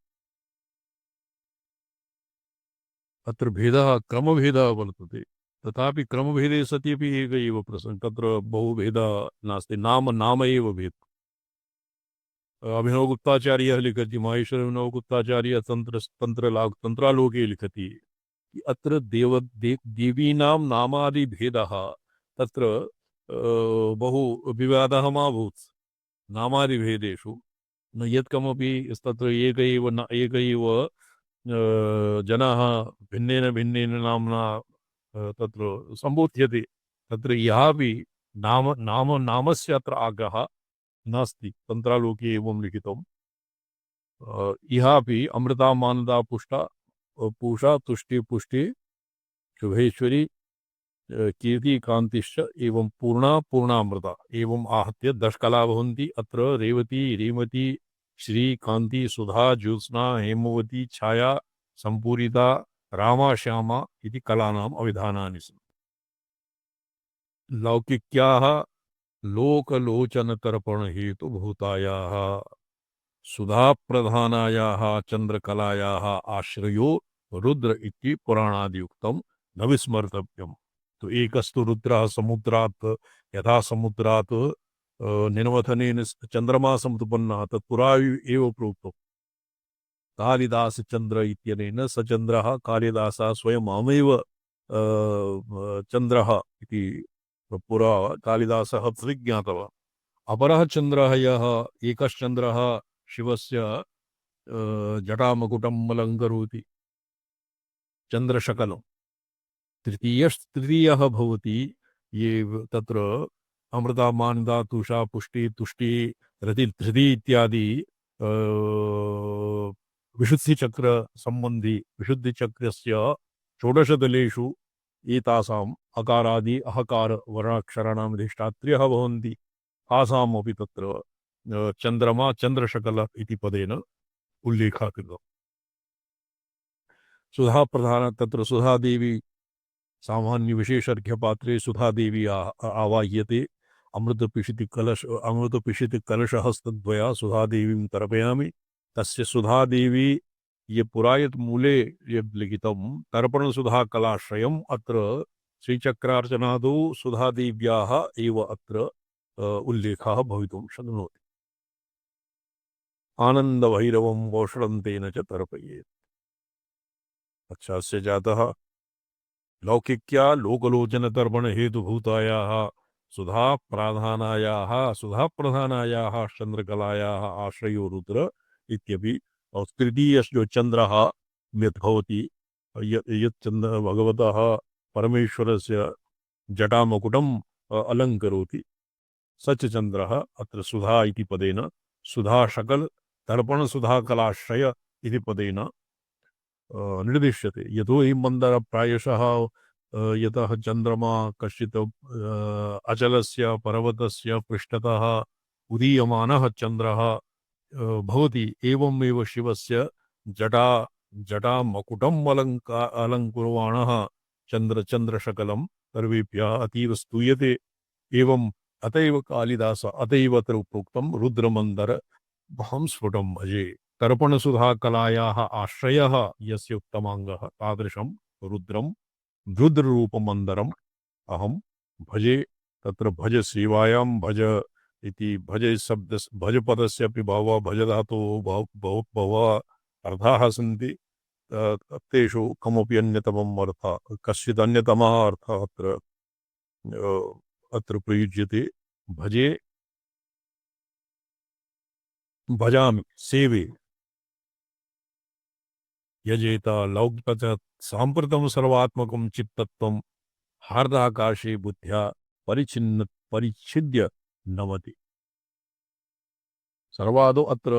अत्र भेदः क्रमभेदः वर्तते। तथापि क्रमभेदे सत्यपि एक एव प्रसंग तत्र बहुभेदः नास्ति नाम एव भेद। अभिनव गुप्ताचार्यः लिखति माहेश्वर अभिनव गुप्ताचार्य तंत्रालोके लिखति अत्र देवीनां नामादि भेदः तत्र बहु विवादः मा भूत् नामादि भेदेषु न यत्कमपि तत्र एक एव जनाः भिन्नेन भिन्नेन नाम्ना तत्र संबोध्यते तत्र यहापि नामस्य अत्र आग्रहः नास्ति तंत्रालोके एवं लिखितम् इहापि अमृता मानदा पूषा तुष्टि पुष्टि शुभेश्वरी कीर्ति कांतिश्च एवं पूर्णामृता एवं आहत्य 10 कला भवन्ति। अत्र रेवती रेमती श्री कांति सुधा ज्योत्स्ना हेमवती छाया संपूरिता रामा श्यामा इति कलानाम् अविधानानि सन्ति। लौकिक्याः लोकलोचनतर्पणहेतुभूतायाः सुधाप्रधानायाः चंद्रकलायाः आश्रयो रुद्र इति पुराणादियुक्तम न विस्मर्तव्यम। तो एकस्तु रुद्रः समुद्रात् यथा समुद्रात् निन्वथनेन चंद्रमा समुत्पन्नः तत्पुरा एव प्रोक्तो कालिदास चंद्र इत्यनेन स चंद्रः कालिदासः स्वयं अहमेव चंद्रः इति पुरा कालिदासः प्रतिज्ञातवान्। अपरः चंद्रः यः एकश्चंद्रः शिवस्य जटामकुटम् अलङ्करोति चंद्रशकलं। तृतीयः भवति ये तत्र अमृता मानदा तुषा पुष्टि तुष्टि रति धृति इत्यादि विशुद्धिचक्र संबंधी विशुद्धिचक्रस्य षोडशदलेषु एतासाम् अकारादि अहकार वर्णाक्षराणाम् अधिष्ठात्र्यः भवन्ति। तासामपि तत्र चन्द्रमा चन्द्रशकल इति पदेन उल्लेखः कृतः। सुधाप्रधान तत्र सुधादेवी सामान्य विशेषर्घ्यपात्रे सुधादेवी आवाह्यते। अमृतपिशितिकलशहस्तद्वया सुधादेवीं तर्पयामि। तस्य सुधादेवी ये पुरायत मूले ये लिखितं तर्पणसुधाकलाश्रयम् अत्र श्रीचक्रार्चनादौ सुधादेव्याः एव अत्र उल्लेखः भवितुं शक्नोति। आनन्दभैरवं वोषणं तेन च तर्पयेत्। अच्छा अस्य जातः लौकिक्या लोकलोचनतर्पणहेतुभूतायाः सुधाप्रधानायाः चन्द्रकलायाः आश्रयो रुद्र इत्यपि। और तृतीय जो चंद्रः यत् भवति यत् चंद्र भगवतः परमेश्वरस्य जटामकुटम् अलङ्करोति स च चंद्रः अत्र सुधा इति पदेन सुधाशकल तर्पणसुधाकलाश्रय इति पदेन निर्दिश्यते। यतो हि मंदर प्रायशः यतः चंद्रमा कश्चित् अचलस्य पर्वतस्य पृष्ठतः उदीयमानः चंद्रः भवति। एवमेव शिवस्य जटामकुटम् अलङ्कुर्वाणः चंद्रशकलं सर्वेभ्यः अतीव स्तूयते। एवं अतएव कालिदास अतएव अत्र प्रोक्तं रुद्रमन्दर अहं स्फुटं भजे। तर्पणसुधाकलायाः आश्रयः यस्य उत्तमाङ्गः तादृशं रुद्रं रुद्ररूपमन्दरम् अहं भजे। तत्र भज सेवायां भज इति भज शब्द भज पदस्यापि बहवः भज धातोः बहवः अर्थाः सन्ति। तेषु कमपि अन्यतमम् अर्थः कश्चित् अन्यतमः अर्थः अत्र प्रयुज्यते। भजे भजामि सेवे यजेत लौकिक साम्प्रतं सर्वात्मकं चित्तत्वं हार्दाकाशे बुद्ध्या परिच्छिद्य नमति। सर्वादौ अत्र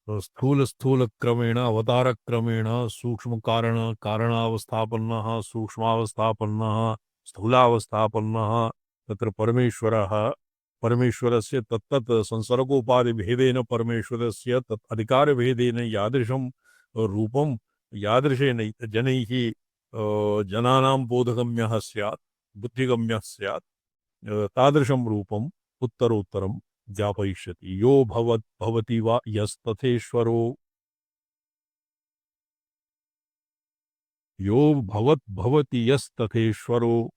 स्थूल क्रमेण अवतार क्रमेण सूक्ष्म कारणावस्थापन्नः सूक्ष्मावस्थापन्नः स्थूलावस्थापन्नः तत्र परमेश्वरस्य तत्तत् संसर्गोपाधि भेदेन परमेश्वरस्य तत् अधिकार भेदेन यादृशं रूपं यादृशेन जनैः जनानां बोधगम्यः स्यात् बुद्धिगम्यः स्यात् तादृशं रूपम् उत्तरोत्तरं ज्ञापयिष्यति। यो भवति वा यस्तथेश्वरो यो भवति यस्तथेश्वरो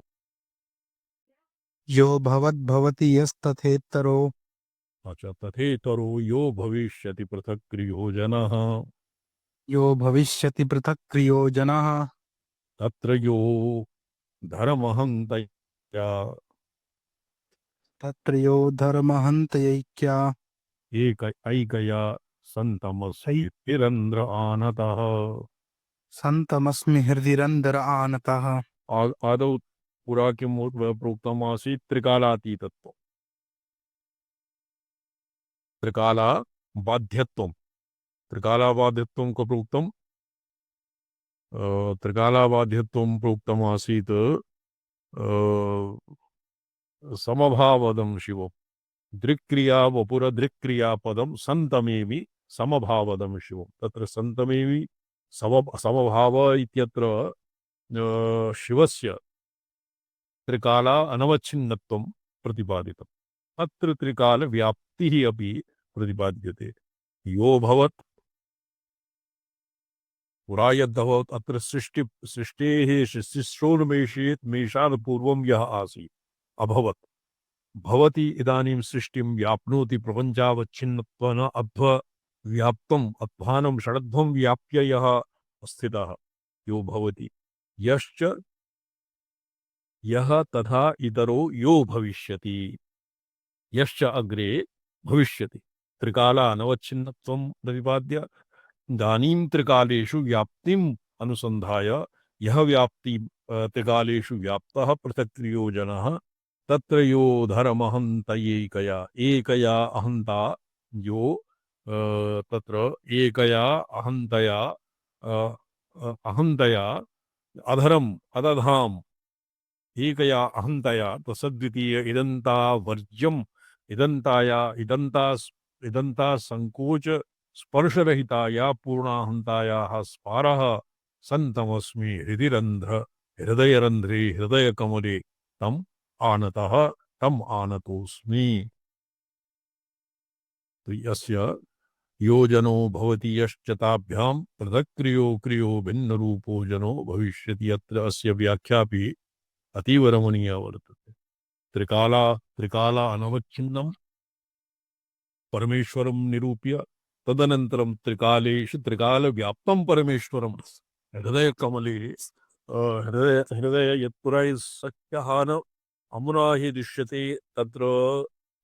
यो भवति यस्तथेतरो अच्छा तथेतरो यो भविष्यति पृथक् क्रियो जनः यो भविष्यति पृथक् क्रियो जनः तत्र यो धर्महन्तया तत्र यो धर्महन्तयैक्या ऐकया सन्तमस्यैरन्द्र आनतः। सन्तमस्मि हृदिरन्दर आनतः। आदौ पुरा किं प्रोक्तमासीत् त्रिकालातीतत्वं त्रिकालाबाध्यत्वं को प्रोक्तं त्रिकालाबाध्यत्वं प्रोक्तमासीत् समभावदं शिवं दृक्क्रिया वपुर दृक्क्रियापदं सन्तमेमि समभावदं शिवं। तत्र सन्तमेमि समभाव इत्यत्र शिवस्य त्रिकाला अनवच्छिन्नत्वं प्रतिपादितम्। अत्र त्रिकालव्याप्तिः अपि प्रतिपाद्यते। यो भवत् पुरा यद्भवत् अत्र सृष्टेः सृष्टिश्रोन्मेषात् पूर्वं यः आसीत् अभवत् भवति इदानीं सृष्टिं व्याप्नोति प्रपञ्चावच्छिन्नत्वेन अध्वव्याप्तम् अध्वानं षडध्वं व्याप्य यः स्थितः यो भवति यश्च यः तथा इतरो यो भविष्यति यश्च अग्रे भविष्यति। त्रिकाला अनवच्छिन्नत्वं प्रतिपाद्य इदानीं त्रिकालेषु व्याप्तिम् अनुसन्धाय यः व्याप्ति त्रिकालेषु व्याप्तः पृथक्त्रियो जनः तत्र यो धर्महन्तयैकया एकया अहन्ता यो तत्र एकया अहन्तया अहन्तया अधरम् अदधाम् एकया अहन्तया तसद्वितीय इदन्ता वर्ज्यम् इदन्ता संकोच स्पर्शरहिताया पूर्णाहन्तायाः स्पारः सन्तमस्मि हृदयरन्ध्रे हृदयकमले तम् आनतः तम् आनतोऽस्मि। तो यस्य योजनो भवति यश्च ताभ्यां पृथक्क्रियो क्रियो भिन्नरूपो जनो भविष्यति। अत्र अस्य व्याख्यापि अतीव रमणीया वर्तते। त्रिकाला अनवच्छिन्नं परमेश्वरं निरूप्य तदनन्तरं त्रिकालेषु त्रिकालव्याप्तं परमेश्वरं हृदयकमले हृदय यत्पुरा सख्यहान अमुना हि दृश्यते तत्र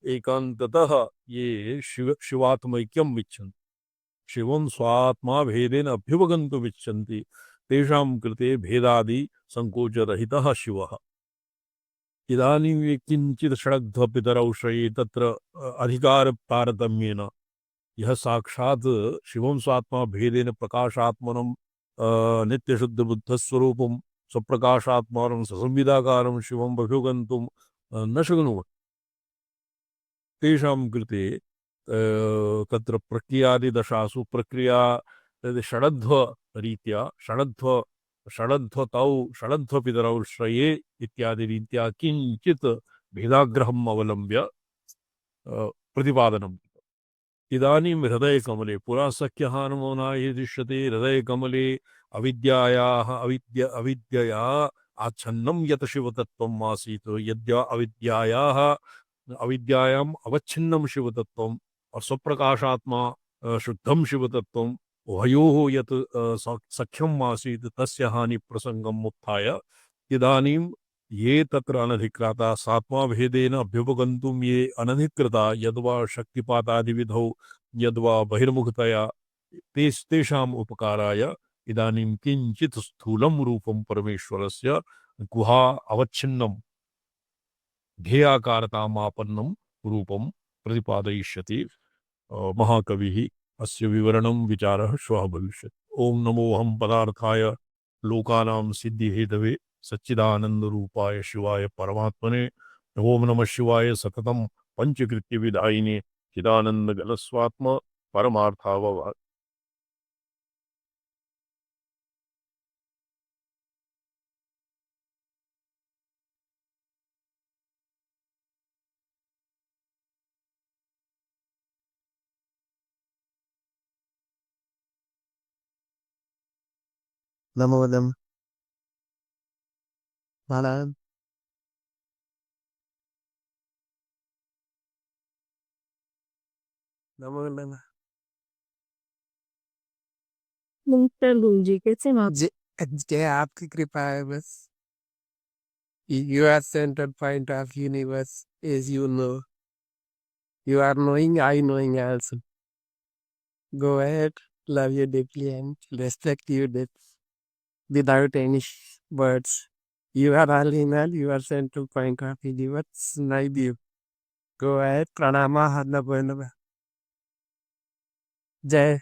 एकान्ततः ये शिवात्मैक्यम् इच्छन्ति शिवं स्वात्मा भेदेन अभ्युपगन्तुम् इच्छन्ति तेषां कृते भेदादि संकोचरहितः शिवः। इदानीं किञ्चित् षडध्वपितरौ श्रये तत्र अधिकारतारतम्येन यह साक्षात् शिवं स्वात्मा भेदेन प्रकाशात्मनं नित्यशुद्धबुद्धस्वरूपं स्वप्रकाशात्मानं ससंविदाकारं शिवं अभ्युगन्तुं न शक्नुवन्ति तेषां कृते तत्र प्रक्रियादिदशासु प्रक्रिया षडध्वरीत्या षडध्वपितरौ श्रये इत्यादि रीत्या किञ्चित् भेदाग्रहम् अवलम्ब्य प्रतिपादनम्। इदानीं हृदयकमले पुरा सख्यहानुमोनाय दृश्यते हृदयकमले अविद्यया आच्छन्नं यत् शिवतत्त्वम् आसीत् यद्य अविद्यायाम् अवच्छिन्नं शिवतत्त्वम् और स्वप्रकाशात्मा शुद्धं शिवतत्त्वम् उभयोः यत् सख्यम् आसीत् तस्य हानिप्रसङ्गम् उत्थाय इदानीं ये तत्र अनधिकृता सात्मा भेदेन अभ्युपगन्तुं ये अनधिकृता यद्वा शक्तिपातादिविधौ यद्वा बहिर्मुखतया तेषाम् उपकाराय इदानीं किञ्चित् स्थूलं रूपं परमेश्वरस्य गुहा अवच्छिन्नं ध्येयाकारतामापन्नं रूपं प्रतिपादयिष्यति महाकविः। अस्य विवरणं विचारः श्वः भविष्यति। ओम नमोऽहं पदार्थाय लोकानां सिद्धिहेतवे सच्चिदानन्दरूपाय शिवाय परमात्मने ओम नमः शिवाय सततं पंचकृत्यविधायिने चिदानन्दघनस्वात्म परमार्थावभाग। नमो नमः नारायण नमो नमः मिस्टर गुरुजी कैसे आप जय आपकी कृपा है बस। You are center point of universe, as you know. You are knowing, I knowing also. Go ahead, love you deeply and respect you deeply without any words. You are all in all, you are central point of universe, my view. Go ahead, pranama hadna pranama. Jai